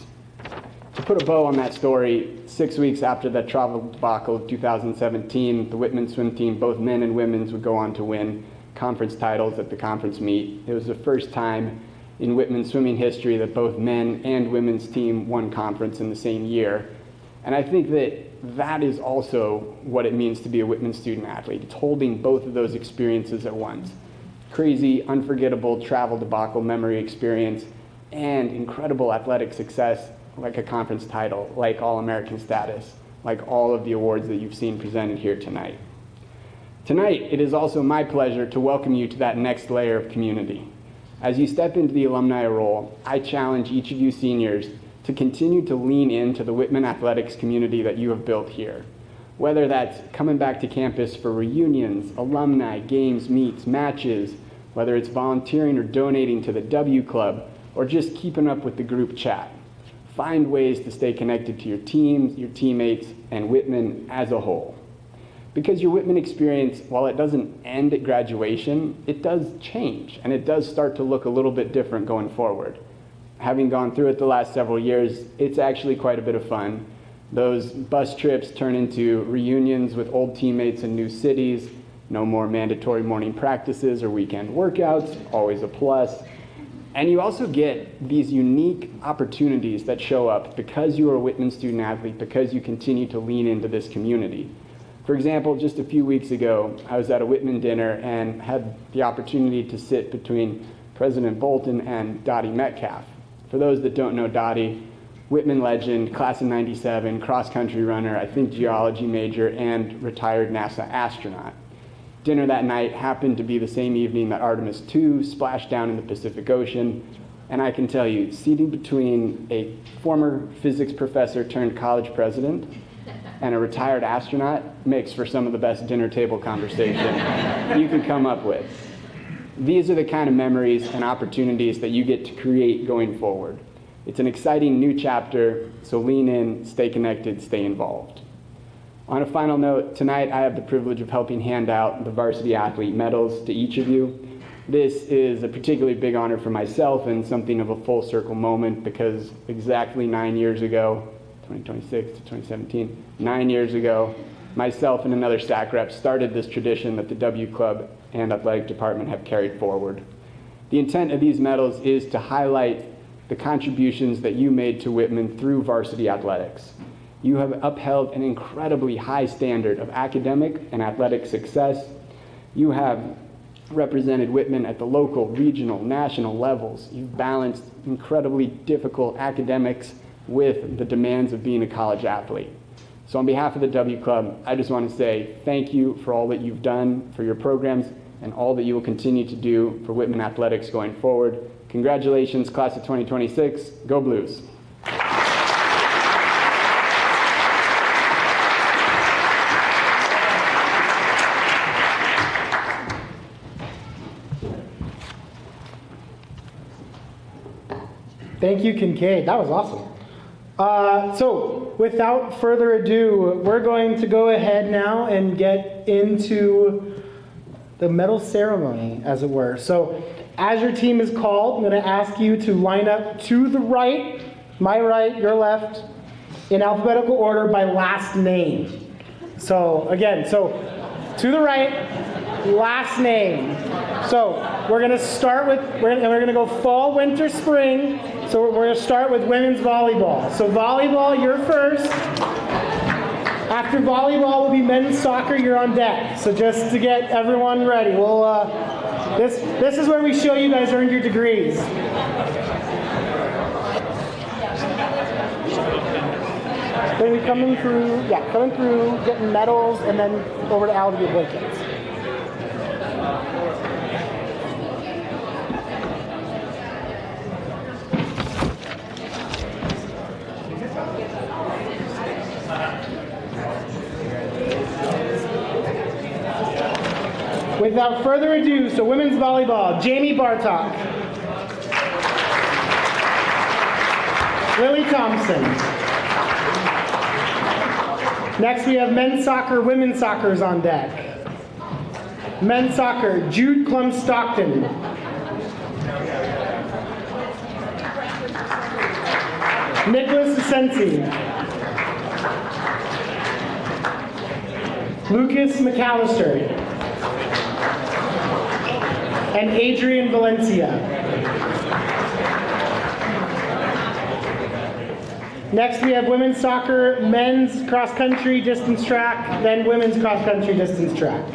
To put a bow on that story, 6 weeks after the travel debacle of 2017, the Whitman swim team, both men and women's, would go on to win conference titles at the conference meet. It was the first time in Whitman swimming history that both men and women's team won conference in the same year. And I think that is also what it means to be a Whitman student athlete. It's holding both of those experiences at once. Crazy, unforgettable travel debacle memory experience, and incredible athletic success, like a conference title, like All-American status, like all of the awards that you've seen presented here tonight. Tonight, it is also my pleasure to welcome you to that next layer of community. As you step into the alumni role, I challenge each of you seniors to continue to lean into the Whitman Athletics community that you have built here. Whether that's coming back to campus for reunions, alumni, games, meets, matches, whether it's volunteering or donating to the W Club, or just keeping up with the group chat. Find ways to stay connected to your teams, your teammates, and Whitman as a whole. Because your Whitman experience, while it doesn't end at graduation, it does change, and it does start to look a little bit different going forward. Having gone through it the last several years, it's actually quite a bit of fun. Those bus trips turn into reunions with old teammates in new cities, no more mandatory morning practices or weekend workouts, always a plus. And you also get these unique opportunities that show up because you are a Whitman student athlete, because you continue to lean into this community. For example, just a few weeks ago, I was at a Whitman dinner and had the opportunity to sit between President Bolton and Dottie Metcalf. For those that don't know Dottie, Whitman legend, class of '97, cross-country runner, I think geology major, and retired NASA astronaut. Dinner that night happened to be the same evening that Artemis II splashed down in the Pacific Ocean, and I can tell you, seating between a former physics professor turned college president and a retired astronaut makes for some of the best dinner table conversation you can come up with. These are the kind of memories and opportunities that you get to create going forward. It's an exciting new chapter, so lean in, stay connected, stay involved. On a final note, tonight I have the privilege of helping hand out the varsity athlete medals to each of you. This is a particularly big honor for myself and something of a full circle moment, because exactly 9 years ago, 2026 to 2017, 9 years ago, myself and another SAC rep started this tradition that the W Club and athletic department have carried forward. The intent of these medals is to highlight the contributions that you made to Whitman through varsity athletics. You have upheld an incredibly high standard of academic and athletic success. You have represented Whitman at the local, regional, national levels. You've balanced incredibly difficult academics with the demands of being a college athlete. So on behalf of the W Club, I just want to say thank you for all that you've done for your programs and all that you will continue to do for Whitman Athletics going forward. Congratulations, class of 2026. Go Blues. Thank you, Kincaid. That was awesome. So, without further ado, we're going to go ahead now and get into the medal ceremony, as it were. So, as your team is called, I'm going to ask you to line up to the right, my right, your left, in alphabetical order by last name. So, again, to the right, last name. So, we're going to start with, we're going to go fall, winter, spring. So we're going to start with women's volleyball. So volleyball, you're first. After volleyball will be men's soccer, you're on deck. So just to get everyone ready, this is where we show you guys earned your degrees. Then we coming through, getting medals, and then over to Al to get blankets. Without further ado, so women's volleyball, Jamie Bartok, Lily Thompson. Next we have men's soccer, women's soccer is on deck. Men's soccer, Jude Klum-Stockton. Nicholas Asensi. Lucas McAllister. And Adrian Valencia. Next we have women's soccer, men's cross country, distance track, then women's cross country, distance track.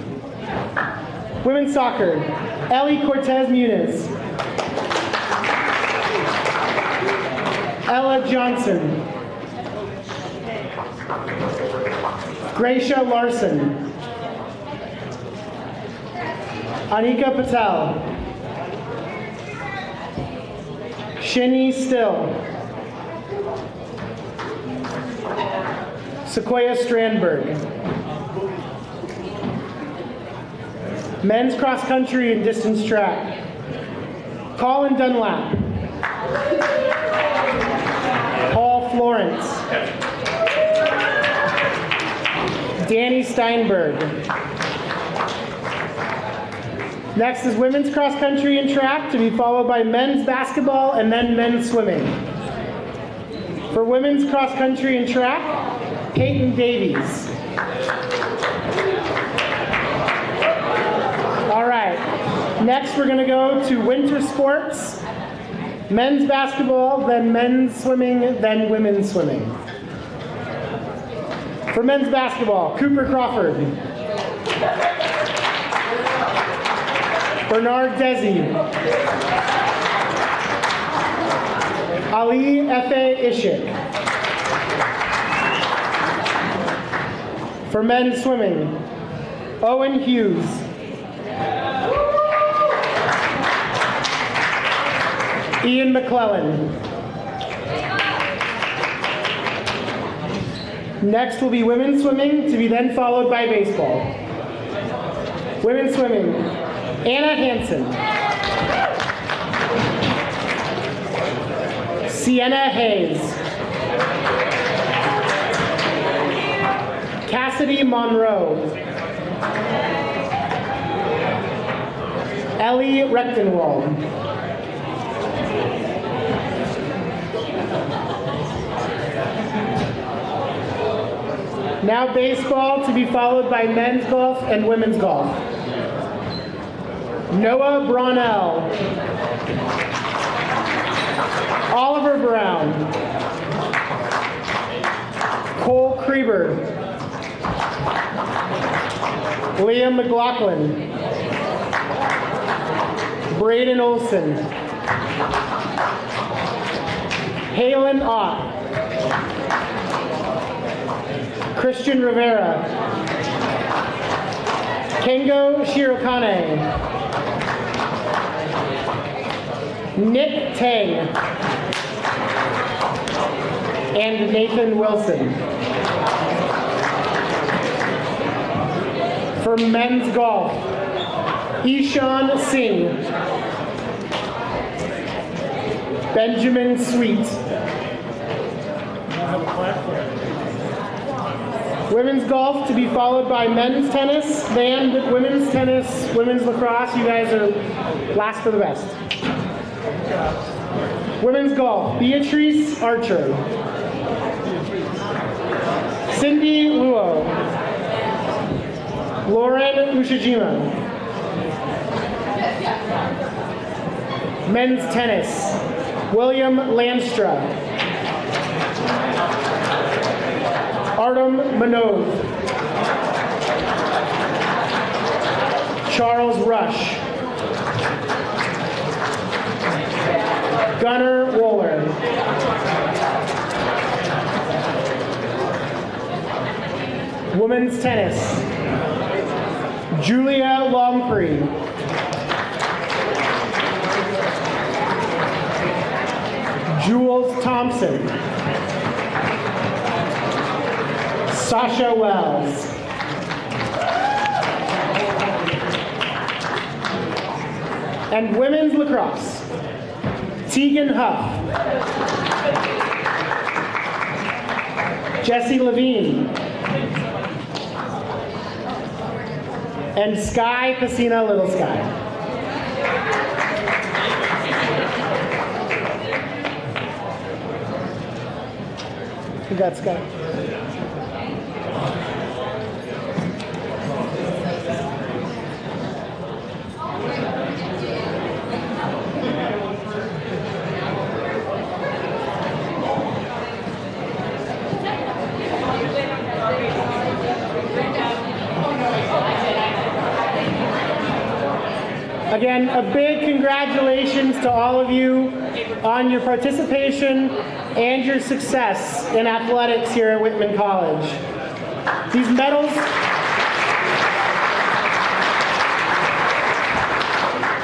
Women's soccer, Ellie Cortez Muniz. Ella Johnson. Gracia Larson. Anika Patel. Shini Still. Sequoia Strandberg. Men's cross country and distance track. Colin Dunlap. Paul Florence. Danny Steinberg. Next is women's cross country and track, to be followed by men's basketball and then men's swimming. For women's cross country and track, Peyton Davies. All right, next we're going to go to winter sports, men's basketball, then men's swimming, then women's swimming. For men's basketball, Cooper Crawford. Bernard Desi. Ali Efe Ishik. For men's swimming, Owen Hughes. Ian McClellan. Next will be women's swimming, to be then followed by baseball. Women's swimming, Anna Hansen. Sienna Hayes. Cassidy Monroe. Ellie Rechtenwald. Now baseball, to be followed by men's golf and women's golf. Noah Brownell. Oliver Brown. Cole Krieber. Liam McLaughlin. Braden Olson. Halen Ott. Christian Rivera. Kengo Shirokane. Nick Tang. And Nathan Wilson. For men's golf, Ishan Singh. Benjamin Sweet. Women's golf to be followed by men's tennis, then women's tennis, women's lacrosse. You guys are last for the best. Women's golf, Beatrice Archer. Cindy Luo. Lauren Ushijima. Men's tennis, William Landstra. Artem Manov. Charles Rush. Gunnar Wohler. Women's tennis, Julia Longpree. Jules Thompson. Sasha Wells. And women's lacrosse, Tegan Huff. Jessie Levine. And Sky Pacina Little Sky. Congrats, Sky. Again, a big congratulations to all of you on your participation and your success in athletics here at Whitman College. These medals,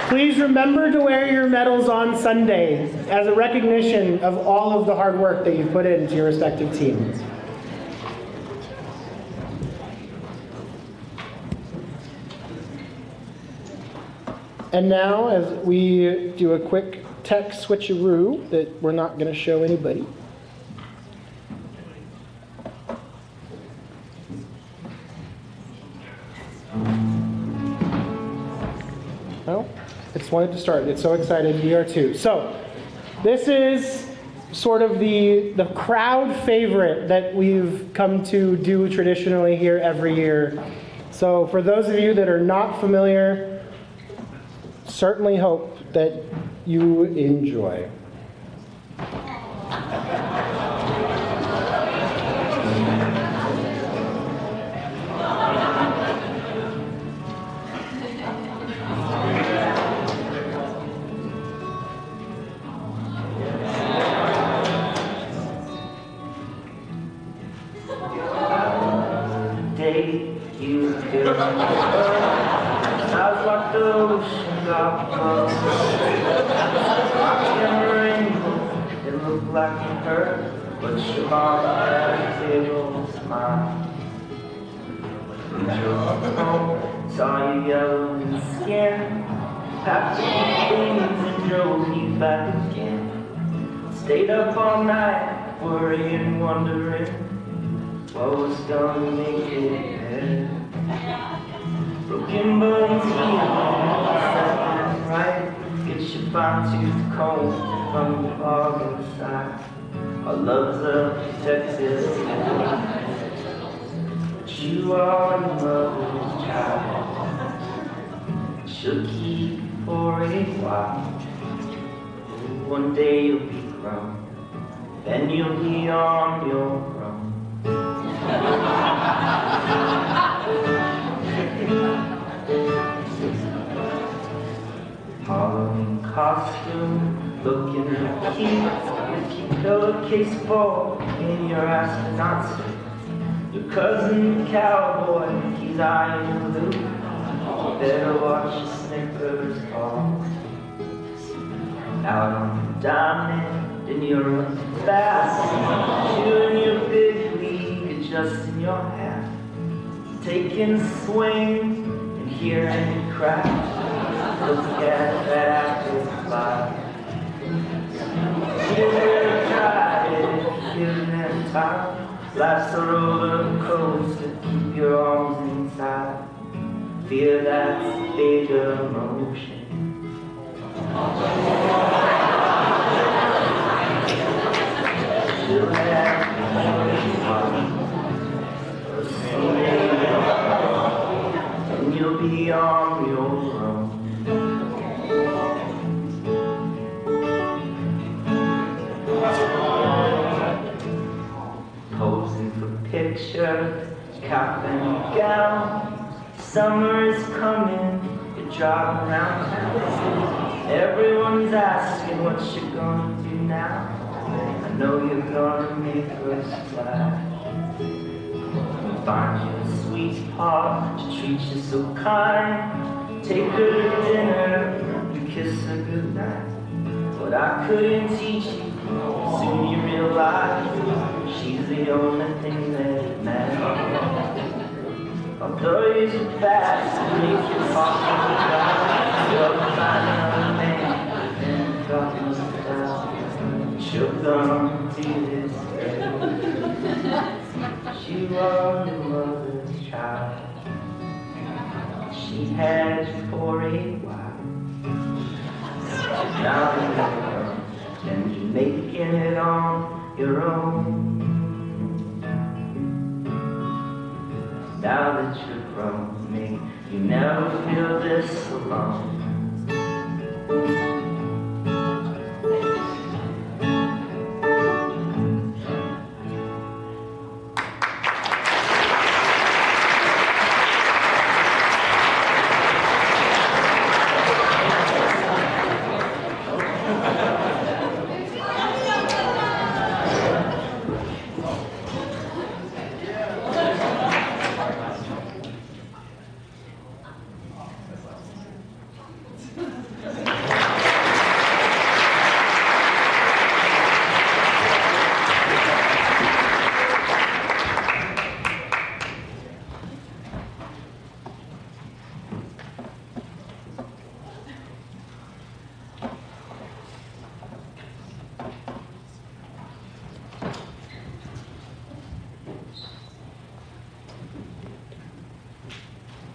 please remember to wear your medals on Sunday as a recognition of all of the hard work that you've put into your respective teams. And now, as we do a quick tech switcheroo that we're not going to show anybody. Well, I just wanted to start. It's so excited. We are too. So, this is sort of the crowd favorite that we've come to do traditionally here every year. So, for those of you that are not familiar, certainly hope that you enjoy. Day you feel sounds like the ocean got close. Watching rainbow, it looked like it hurt, but your mama had a big old smile. We drove home, saw you yellow in skin, packed your things and drove you back again. Stayed up all night, worrying, wondering what was gonna make it better. Broken bones heal, second right. Get your fine-tooth comb from the bottom side. Our love's a protected, but you are the mother's child. She'll keep for a while. One day you'll be grown, then you'll be on your own. Halloween costume, looking cute with your pillowcase full in your astronaut suit. Your cousin cowboy, he's eyeing the loop. Better watch your snickers fall. Out on the diamond, and you're running fast. You and your big league adjusting your hat. Taking swing and hearing it crash. Look at that apple fly. time. Life's a roller coaster, keep your arms inside. Fear that's big emotion. Still have and you'll be on your own. Posing for pictures, cap and gown. Summer is coming, you're driving around town. Everyone's asking what you're gonna do now. I know you're gonna make us glad. Find you a sweetheart to treat you so kind. Take her to dinner and kiss her goodnight. But I couldn't teach you, soon you realize she's the only thing that matters. Although you're fast and make your pocket dry, you'll find another man and drop you down. She'll come to this day. She was your mother's child. She had you for a while. Now you're grown, and you're making it on your own. Now that you're grown, me, you never feel this alone.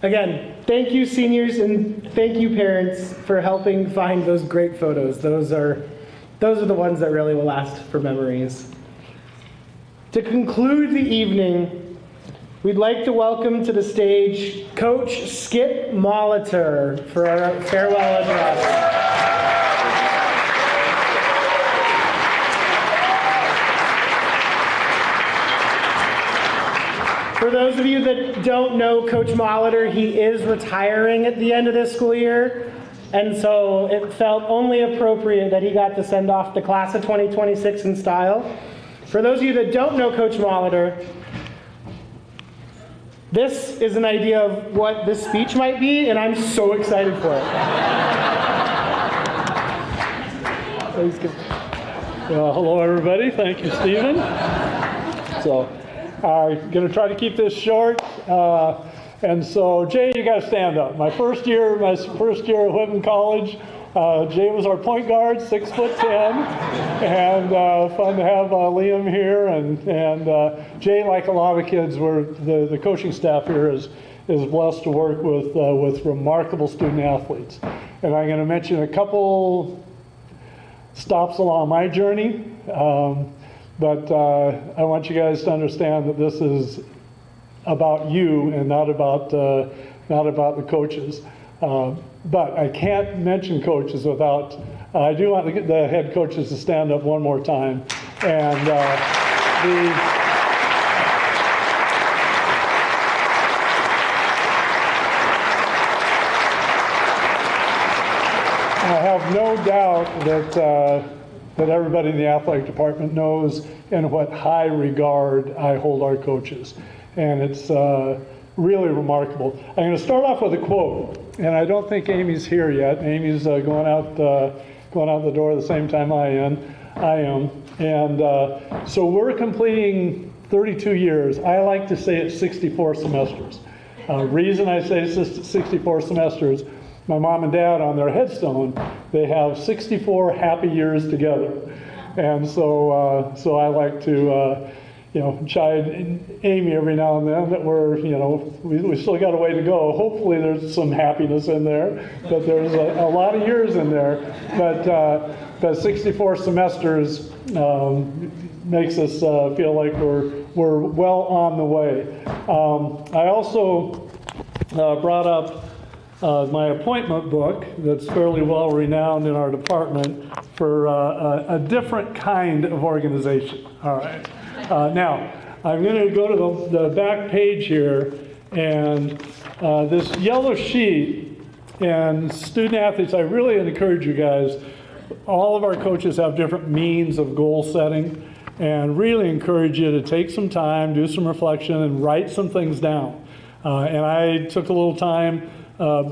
Again, thank you seniors and thank you parents for helping find those great photos. Those are the ones that really will last for memories. To conclude the evening, we'd like to welcome to the stage Coach Skip Molitor for our farewell address. For those of you that don't know Coach Molitor, he is retiring at the end of this school year, and so it felt only appropriate that he got to send off the class of 2026 in style. For those of you that don't know Coach Molitor, this is an idea of what this speech might be, and I'm so excited for it. Hello, everybody. Thank you, Stephen. So, I'm going to try to keep this short. And so, Jay, you got to stand up. My first year at Whitman College, Jay was our point guard, 6'10", and fun to have Liam here. And Jay, like a lot of kids, the coaching staff here is blessed to work with remarkable student athletes. And I'm going to mention a couple stops along my journey. But I want you guys to understand that this is about you and not about the coaches. But I can't mention coaches without, I do want the head coaches to stand up one more time. And I have no doubt that everybody in the athletic department knows in what high regard I hold our coaches. And it's really remarkable. I'm going to start off with a quote, and I don't think Amy's here yet. Amy's going out the door at the same time I am. And so we're completing 32 years. I like to say it's 64 semesters. Reason I say 64 semesters, my mom and dad on their headstone, they have 64 happy years together. And so I like to chide Amy every now and then that we're, we still got a way to go. Hopefully there's some happiness in there, but there's a lot of years in there. But 64 semesters makes us feel like we're well on the way. I also brought up my appointment book that's fairly well renowned in our department for a different kind of organization. All right. Now, I'm going to go to the back page here, and this yellow sheet, and student athletes, I really encourage you guys, all of our coaches have different means of goal setting, and really encourage you to take some time, do some reflection, and write some things down. And I took a little time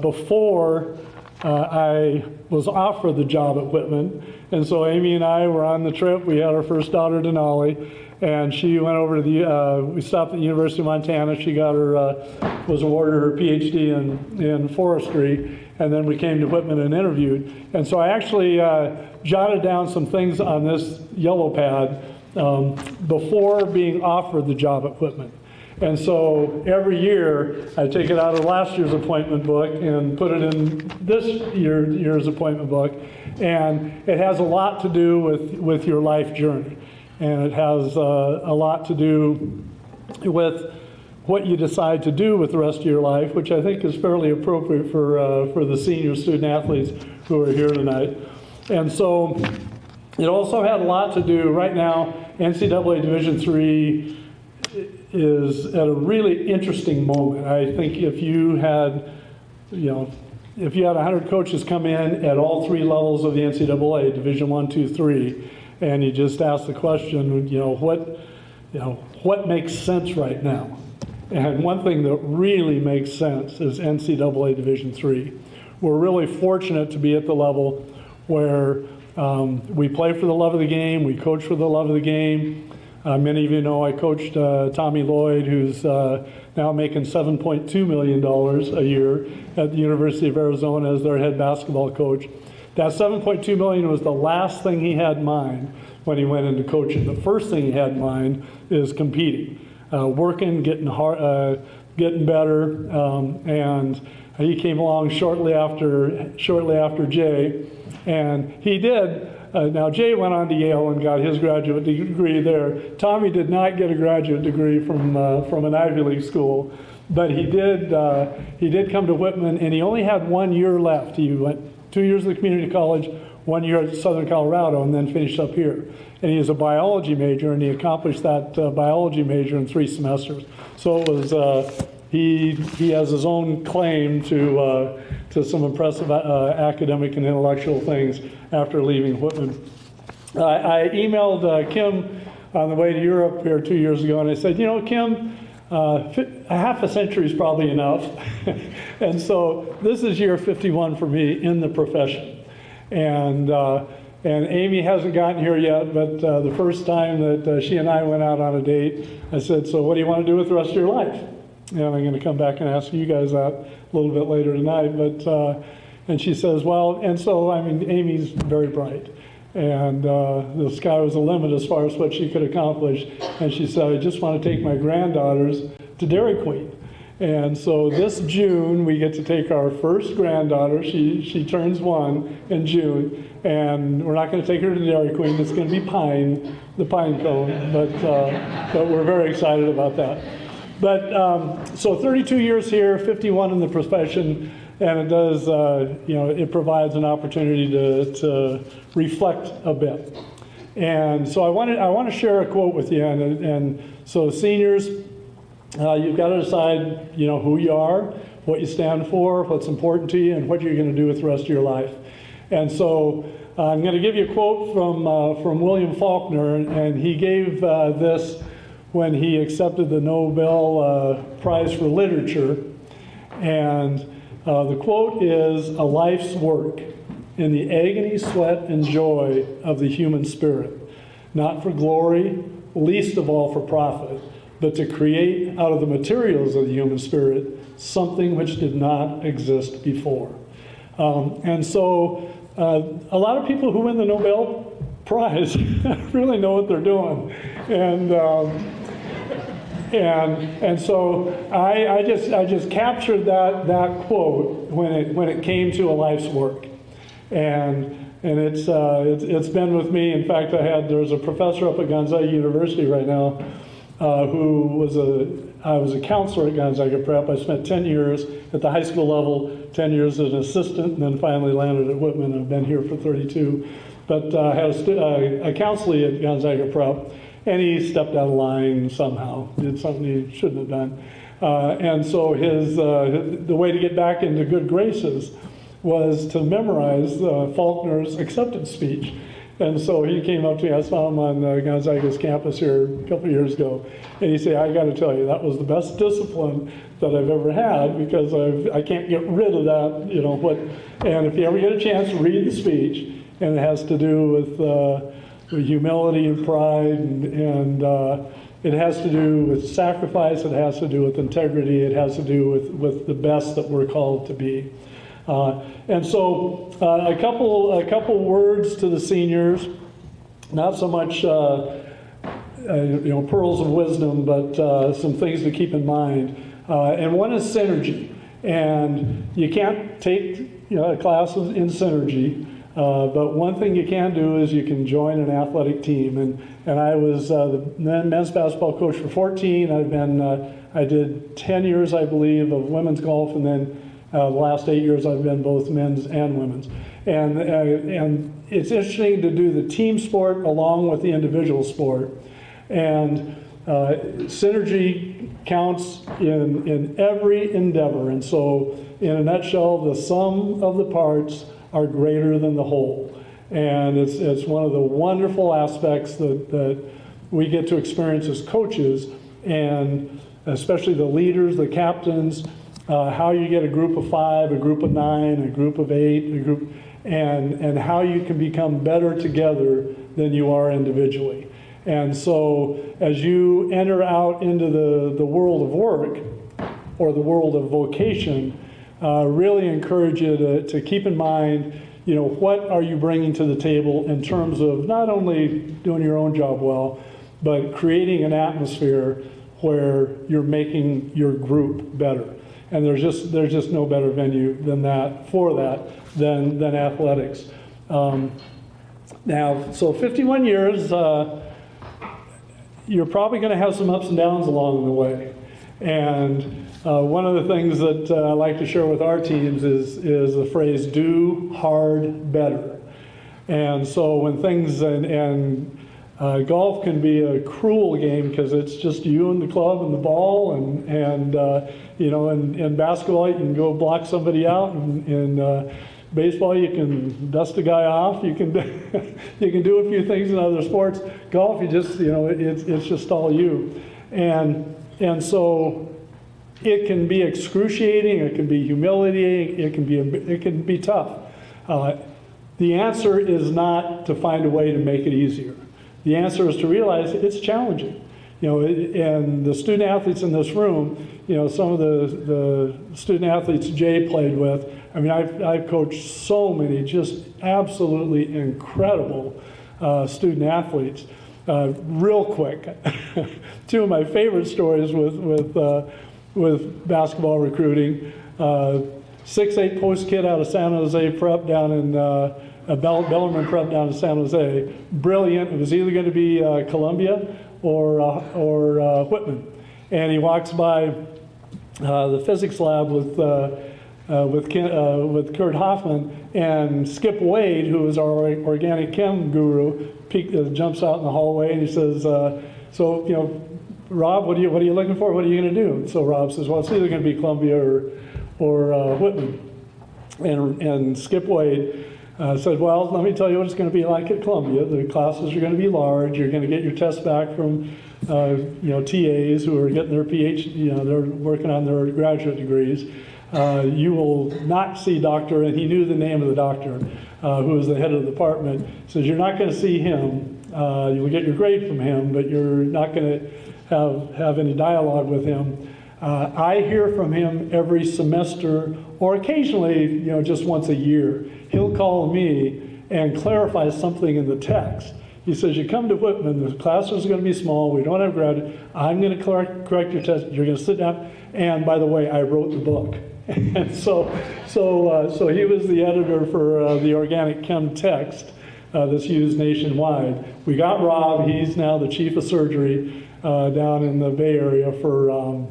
before I was offered the job at Whitman, and so Amy and I were on the trip. We had our first daughter, Denali, and she went over to we stopped at the University of Montana. She got her, was awarded her PhD in forestry, and then we came to Whitman and interviewed. And so I actually jotted down some things on this yellow pad before being offered the job at Whitman. And so every year I take it out of last year's appointment book and put it in this year's appointment book. And it has a lot to do with your life journey. And it has a lot to do with what you decide to do with the rest of your life, which I think is fairly appropriate for the senior student athletes who are here tonight. And so it also had a lot to do, right now, NCAA Division III is at a really interesting moment. I think if you had, if you had 100 coaches come in at all three levels of the NCAA, Division I, II, III, and you just ask the question, what makes sense right now? And one thing that really makes sense is NCAA Division III. We're really fortunate to be at the level where we play for the love of the game, we coach for the love of the game. Many of you know I coached Tommy Lloyd, who's now making $7.2 million a year at the University of Arizona as their head basketball coach. That $7.2 million was the last thing he had in mind when he went into coaching. The first thing he had in mind is competing, working, getting better, and he came along shortly after Jay, and he did. Now Jay went on to Yale and got his graduate degree there. Tommy did not get a graduate degree from an Ivy League school, but he did come to Whitman, and he only had 1 year left. He went 2 years at the community college, 1 year at Southern Colorado, and then finished up here. And he is a biology major, and he accomplished that biology major in 3 semesters. So it was he has his own claim to some impressive academic and intellectual things after leaving Whitman. I emailed Kim on the way to Europe here 2 years ago, and I said, Kim, half a century is probably enough. And so this is year 51 for me in the profession. And Amy hasn't gotten here yet, but the first time that she and I went out on a date, I said, so what do you want to do with the rest of your life? And I'm going to come back and ask you guys that a little bit later tonight. But and she says, well, and so, Amy's very bright. And the sky was the limit as far as what she could accomplish. And she said, I just want to take my granddaughters to Dairy Queen. And so this June, we get to take our first granddaughter. She turns 1 in June. And we're not going to take her to Dairy Queen. It's going to be the pine cone. But we're very excited about that. But so 32 years here, 51 in the profession, and it does, it provides an opportunity to reflect a bit. And so I want to share a quote with you. And so seniors, you've got to decide, who you are, what you stand for, what's important to you, and what you're going to do with the rest of your life. And so I'm going to give you a quote from William Faulkner, and he gave this when he accepted the Nobel Prize for Literature. And the quote is, a life's work in the agony, sweat, and joy of the human spirit, not for glory, least of all for profit, but to create out of the materials of the human spirit something which did not exist before. And so a lot of people who win the Nobel Prize really know what they're doing. And so I just captured that quote when it came to a life's work, and it's been with me. In fact, there's a professor up at Gonzaga University right now I was a counselor at Gonzaga Prep. I spent 10 years at the high school level, 10 years as an assistant, and then finally landed at Whitman. I've been here for 32. But I had a counselee at Gonzaga Prep, and he stepped out of line somehow, did something he shouldn't have done. And so the way to get back into good graces was to memorize Faulkner's acceptance speech. And so he came up to me, I saw him on Gonzaga's campus here a couple of years ago, and he said, I got to tell you, that was the best discipline that I've ever had, because I can't get rid of that, and if you ever get a chance, read the speech, and it has to do with humility and pride, and it has to do with sacrifice, it has to do with integrity, it has to do with the best that we're called to be. And so a couple words to the seniors, not so much pearls of wisdom, but some things to keep in mind. And one is synergy. And you can't take a class in synergy, but one thing you can do is you can join an athletic team. And I was the men's basketball coach for 14. I did 10 years, I believe, of women's golf, and then the last 8 years I've been both men's and women's. And it's interesting to do the team sport along with the individual sport. And synergy counts in every endeavor. And so in a nutshell, the sum of the parts are greater than the whole. And it's one of the wonderful aspects that we get to experience as coaches, and especially the leaders, the captains, how you get a group of 5, a group of 9, a group of 8, and how you can become better together than you are individually. And so as you enter out into the world of work or the world of vocation, really encourage you to keep in mind, what are you bringing to the table in terms of not only doing your own job well, but creating an atmosphere where you're making your group better. And there's just no better venue than than athletics. Now, so 51 years, you're probably going to have some ups and downs along the way. And one of the things that I like to share with our teams is the phrase, do hard better. And so when things, golf can be a cruel game because it's just you and the club and the ball, and in basketball you can go block somebody out, and in baseball you can dust a guy off, you can do a few things in other sports. Golf, it's just all you, and so it can be excruciating, it can be humiliating, it can be tough. The answer is not to find a way to make it easier. The answer is to realize it's challenging. And the student athletes in this room, some of the student athletes Jay played with, I've coached so many just absolutely incredible student athletes. Real quick, 2 of my favorite stories with basketball recruiting. 6'8" post kid out of San Jose Prep down in Bellarmine Prep down in San Jose. Brilliant. It was either going to be Columbia or Whitman. And he walks by the physics lab with Kurt Hoffman, and Skip Wade, who is our organic chem guru, jumps out in the hallway and he says, Rob, what are you looking for? What are you going to do? And so Rob says, well, it's either going to be Columbia or Whitman. And Skip Wade said, well, let me tell you what it's going to be like at Columbia. The classes are going to be large. You're going to get your tests back from TAs who are getting their PhD, they're working on their graduate degrees. You will not see Dr., and he knew the name of the doctor, who was the head of the department. Says you're not going to see him. You will get your grade from him, but you're not going to have any dialogue with him. I hear from him every semester, or occasionally, just once a year. He'll call me and clarify something in the text. He says, you come to Whitman, the classes are going to be small, we don't have grad, I'm going to correct your test, you're going to sit down, and by the way, I wrote the book. And so he was the editor for the organic chem text that's used nationwide. We got Rob, he's now the chief of surgery down in the Bay Area for a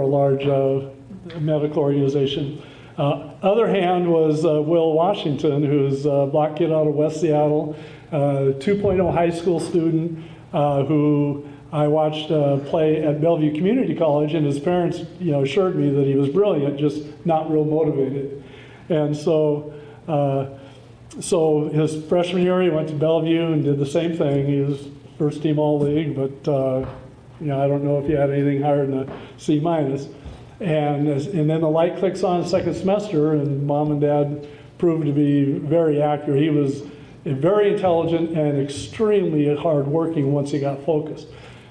large medical organization. Other hand was Will Washington, who's a black kid out of West Seattle, 2.0 high school student who I watched play at Bellevue Community College, and his parents, assured me that he was brilliant, just not real motivated. And so his freshman year, he went to Bellevue and did the same thing. He was first team all-league, but I don't know if he had anything higher than a C-. And then the light clicks on second semester, and mom and dad proved to be very accurate. He was very intelligent and extremely hardworking once he got focused.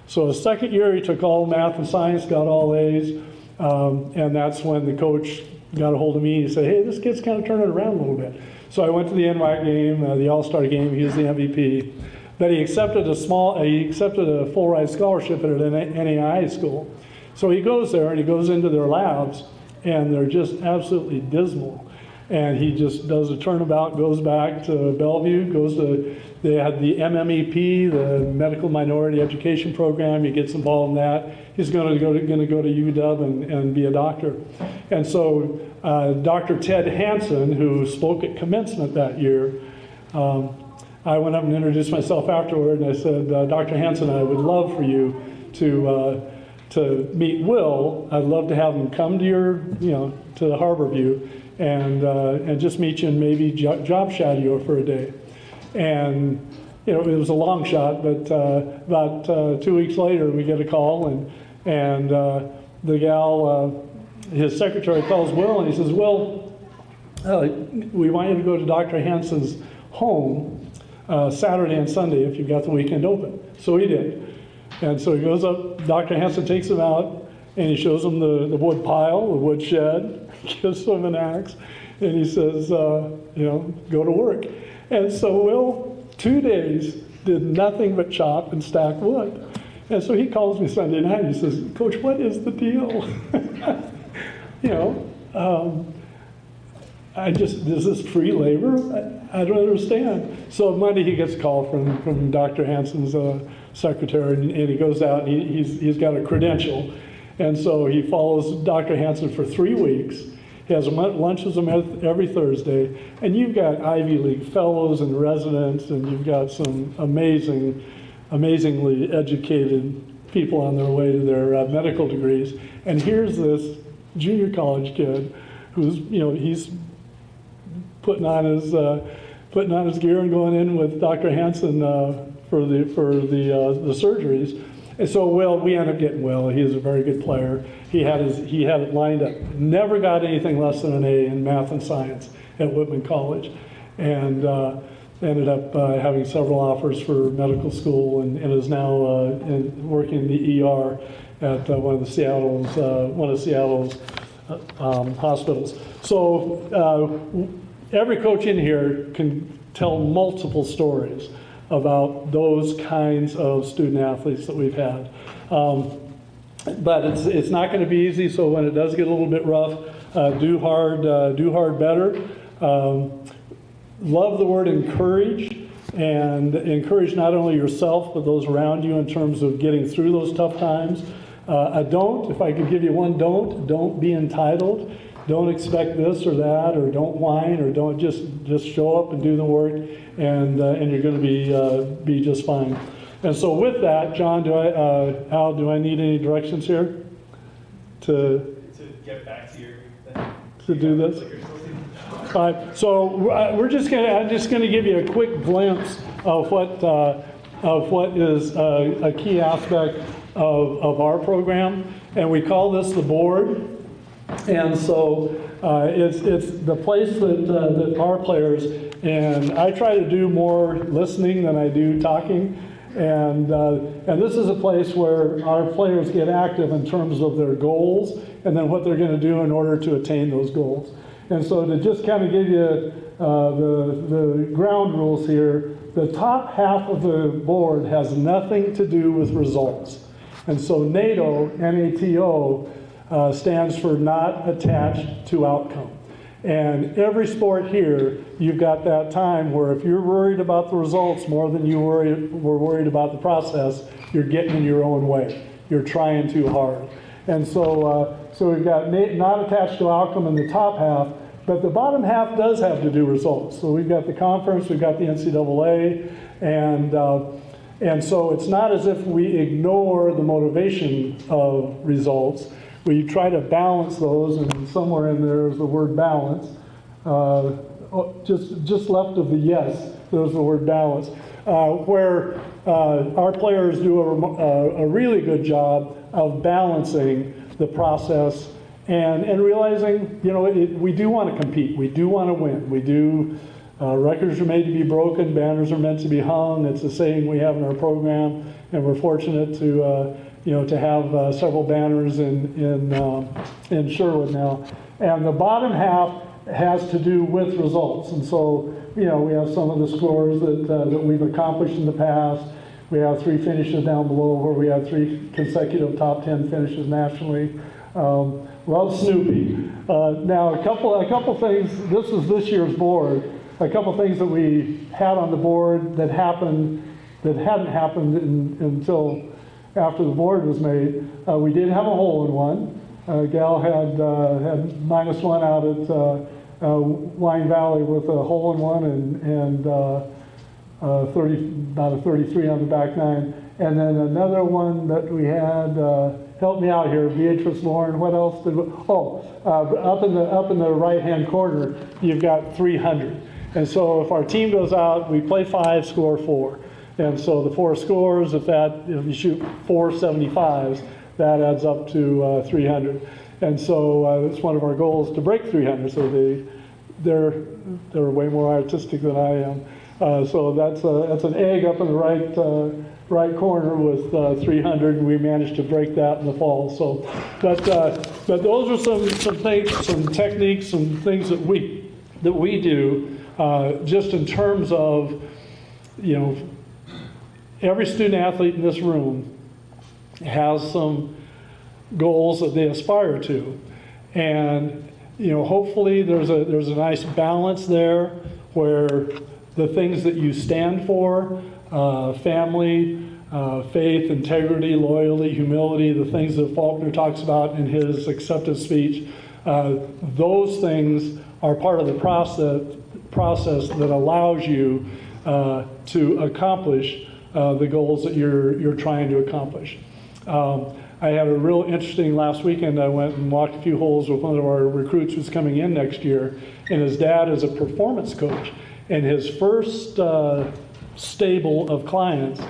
So his second year, he took all math and science, got all A's, and that's when the coach got a hold of me and said, hey, this kid's kind of turning around a little bit. So I went to the NWAC game, the All-Star game. He was the MVP. But he accepted a full ride scholarship at an NAI school. So he goes there and he goes into their labs, and they're just absolutely dismal. And he just does a turnabout, goes back to Bellevue, they had the MMEP, the Medical Minority Education Program. He gets involved in that. He's going to go to UW and be a doctor. And so Dr. Ted Hansen, who spoke at commencement that year, I went up and introduced myself afterward, and I said, Dr. Hansen, I would love for you to meet Will. I'd love to have him come to to Harborview and just meet you and maybe job shadow you for a day. And it was a long shot, but about 2 weeks later, we get a call, and the gal, his secretary, calls Will, and he says, Will, we want you to go to Dr. Hansen's home Saturday and Sunday if you've got the weekend open. So he did. And so he goes up, Dr. Hansen takes him out, and he shows him the wood pile, the wood shed, gives him an axe, and he says, go to work. And so Will, 2 days, did nothing but chop and stack wood. And so he calls me Sunday night, and he says, Coach, what is the deal? Is this free labor? I don't understand. So Monday he gets a call from Dr. Hansen's secretary, and he goes out and he's got a credential. And so he follows Dr. Hansen for 3 weeks. He has lunch with him every Thursday. And you've got Ivy League fellows and residents, and you've got some amazingly educated people on their way to their medical degrees. And here's this junior college kid who's, he's putting on his gear and going in with Dr. Hansen for the surgeries. And so we end up getting Will. He is a very good player. He had it lined up. Never got anything less than an A in math and science at Whitman College, and ended up having several offers for medical school, and is now working in the ER at one of Seattle's hospitals. So every coach in here can tell multiple stories about those kinds of student athletes that we've had. But it's not going to be easy, so when it does get a little bit rough, do hard better. Love the word encourage, and encourage not only yourself, but those around you in terms of getting through those tough times. If I could give you one don't be entitled. Don't expect this or that, or don't whine, or don't just show up and do the work, and you're going to be just fine. And so with that, John, Al, do I need any directions here to get back to your to do this? All right. So I'm just going to give you a quick glimpse of what is a key aspect of our program, and we call this the board. And so it's the place that our players, and I try to do more listening than I do talking, and this is a place where our players get active in terms of their goals and then what they're going to do in order to attain those goals. And so to just kind of give you the ground rules here, the top half of the board has nothing to do with results. And so NATO, N-A-T-O, stands for not attached to outcome. And every sport here, you've got that time where if you're worried about the results more than you were worried about the process, you're getting in your own way. You're trying too hard. And so, so we've got not attached to outcome in the top half, but the bottom half does have to do results. So we've got the conference, we've got the NCAA, and so it's not as if we ignore the motivation of results. We try to balance those, and somewhere in there is the word balance. Just left of the yes, there's the word balance, where our players do a really good job of balancing the process and realizing, you know, we do want to compete, we do want to win, we do. Records are made to be broken, banners are meant to be hung. It's a saying we have in our program, and we're fortunate to you know, to have several banners in Sherwood now. And the bottom half has to do with results. And so, you know, we have some of the scores that we've accomplished in the past. We have 3 finishes down below where we had 3 consecutive top 10 finishes nationally. Love Snoopy. Now, a couple things. This is this year's board. A couple things that we had on the board that hadn't happened until after the board was made. We did have a hole-in-one. Gal had -1 out at Wine Valley with a hole-in-one and about a 33 on the back nine. And then another one that we had, help me out here, Beatrice Lauren, what else did we, up in the right-hand corner, you've got 300. And so if our team goes out, we play 5, score 4. And so the 4 scores, if you shoot 4 75s, that adds up to 300. And so it's one of our goals to break 300. So they're way more artistic than I am. So that's an egg up in the right corner with 300, and we managed to break that in the fall. So, but those are some things, some techniques, some things that we do just in terms of, you know, every student athlete in this room has some goals that they aspire to, and you know, hopefully there's a nice balance there where the things that you stand for, family, faith, integrity, loyalty, humility, the things that Faulkner talks about in his acceptance speech, those things are part of the process that allows you to accomplish the goals that you're trying to accomplish. I had a real interesting last weekend. I went and walked a few holes with one of our recruits who's coming in next year, and his dad is a performance coach. And his first stable of clients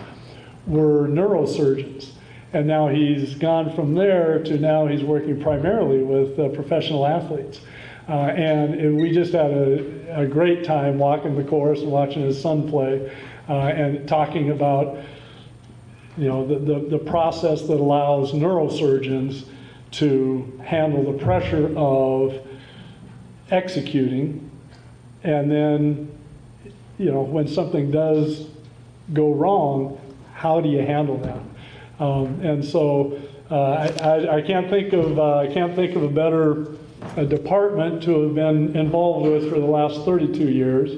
were neurosurgeons. And now he's gone from there to now he's working primarily with professional athletes. And we just had a great time walking the course and watching his son play and talking about, you know, the process that allows neurosurgeons to handle the pressure of executing, and then, you know, when something does go wrong, how do you handle that? And so I can't think of a better department to have been involved with for the last 32 years,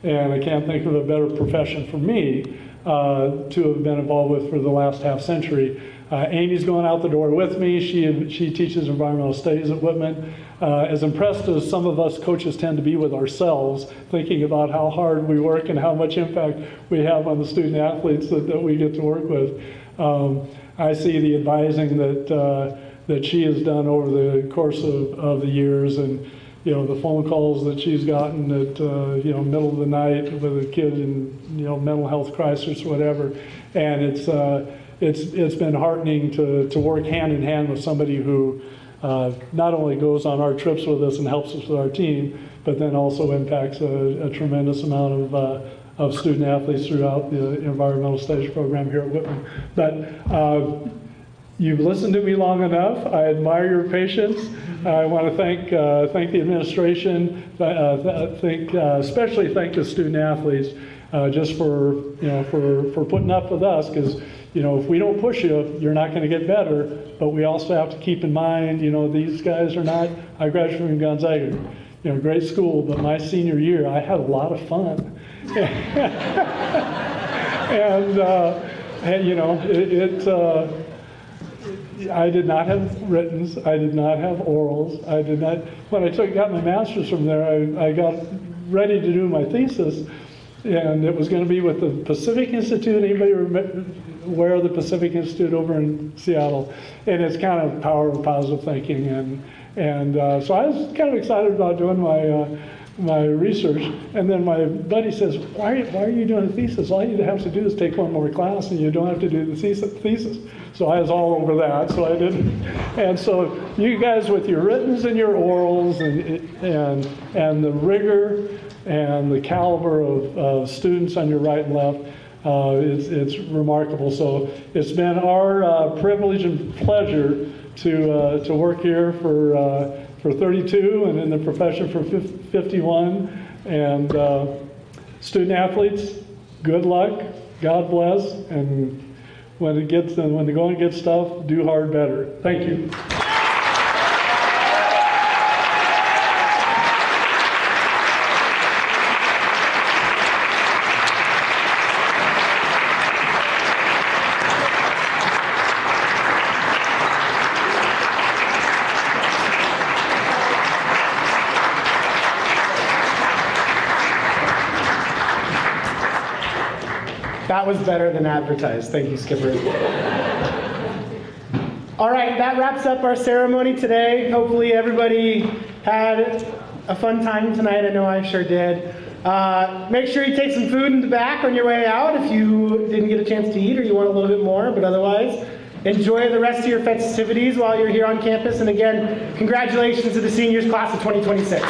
and I can't think of a better profession for me to have been involved with for the last half century. Amy's going out the door with me. She teaches environmental studies at Whitman. As impressed as some of us coaches tend to be with ourselves, thinking about how hard we work and how much impact we have on the student athletes that we get to work with, I see the advising that she has done over the course of the years, and you know, the phone calls that she's gotten at you know, middle of the night with a kid in, you know, mental health crisis or whatever, and it's been heartening to work hand in hand with somebody who not only goes on our trips with us and helps us with our team, but then also impacts a tremendous amount of student athletes throughout the environmental studies program here at Whitman. But You've listened to me long enough. I admire your patience. I want to thank the administration. Especially thank the student athletes just for for putting up with us, because if we don't push you, you're not going to get better. But we also have to keep in mind, these guys are not. I graduated from Gonzaga, great school, but my senior year I had a lot of fun, and I did not have writtens. I did not have orals. I did not. When I got my master's from there, I got ready to do my thesis, and it was going to be with the Pacific Institute. Anybody aware of the Pacific Institute over in Seattle? And it's kind of power of positive thinking, and so I was kind of excited about doing my research. And then my buddy says, why are you doing a thesis? All you have to do is take one more class, and you don't have to do the thesis. So I was all over that, so I didn't. And so you guys with your writtens and your orals and the rigor and the caliber of students on your right and left, it's remarkable. So it's been our privilege and pleasure to work here for 32 and in the profession for 51. And student athletes, good luck, God bless, and when the going gets tough, do hard better. Thank you. That was better than advertised. Thank you, Skipper. All right, that wraps up our ceremony today. Hopefully everybody had a fun time tonight. I know I sure did. Make sure you take some food in the back on your way out if you didn't get a chance to eat or you want a little bit more, but otherwise, enjoy the rest of your festivities while you're here on campus. And again, congratulations to the seniors class of 2026.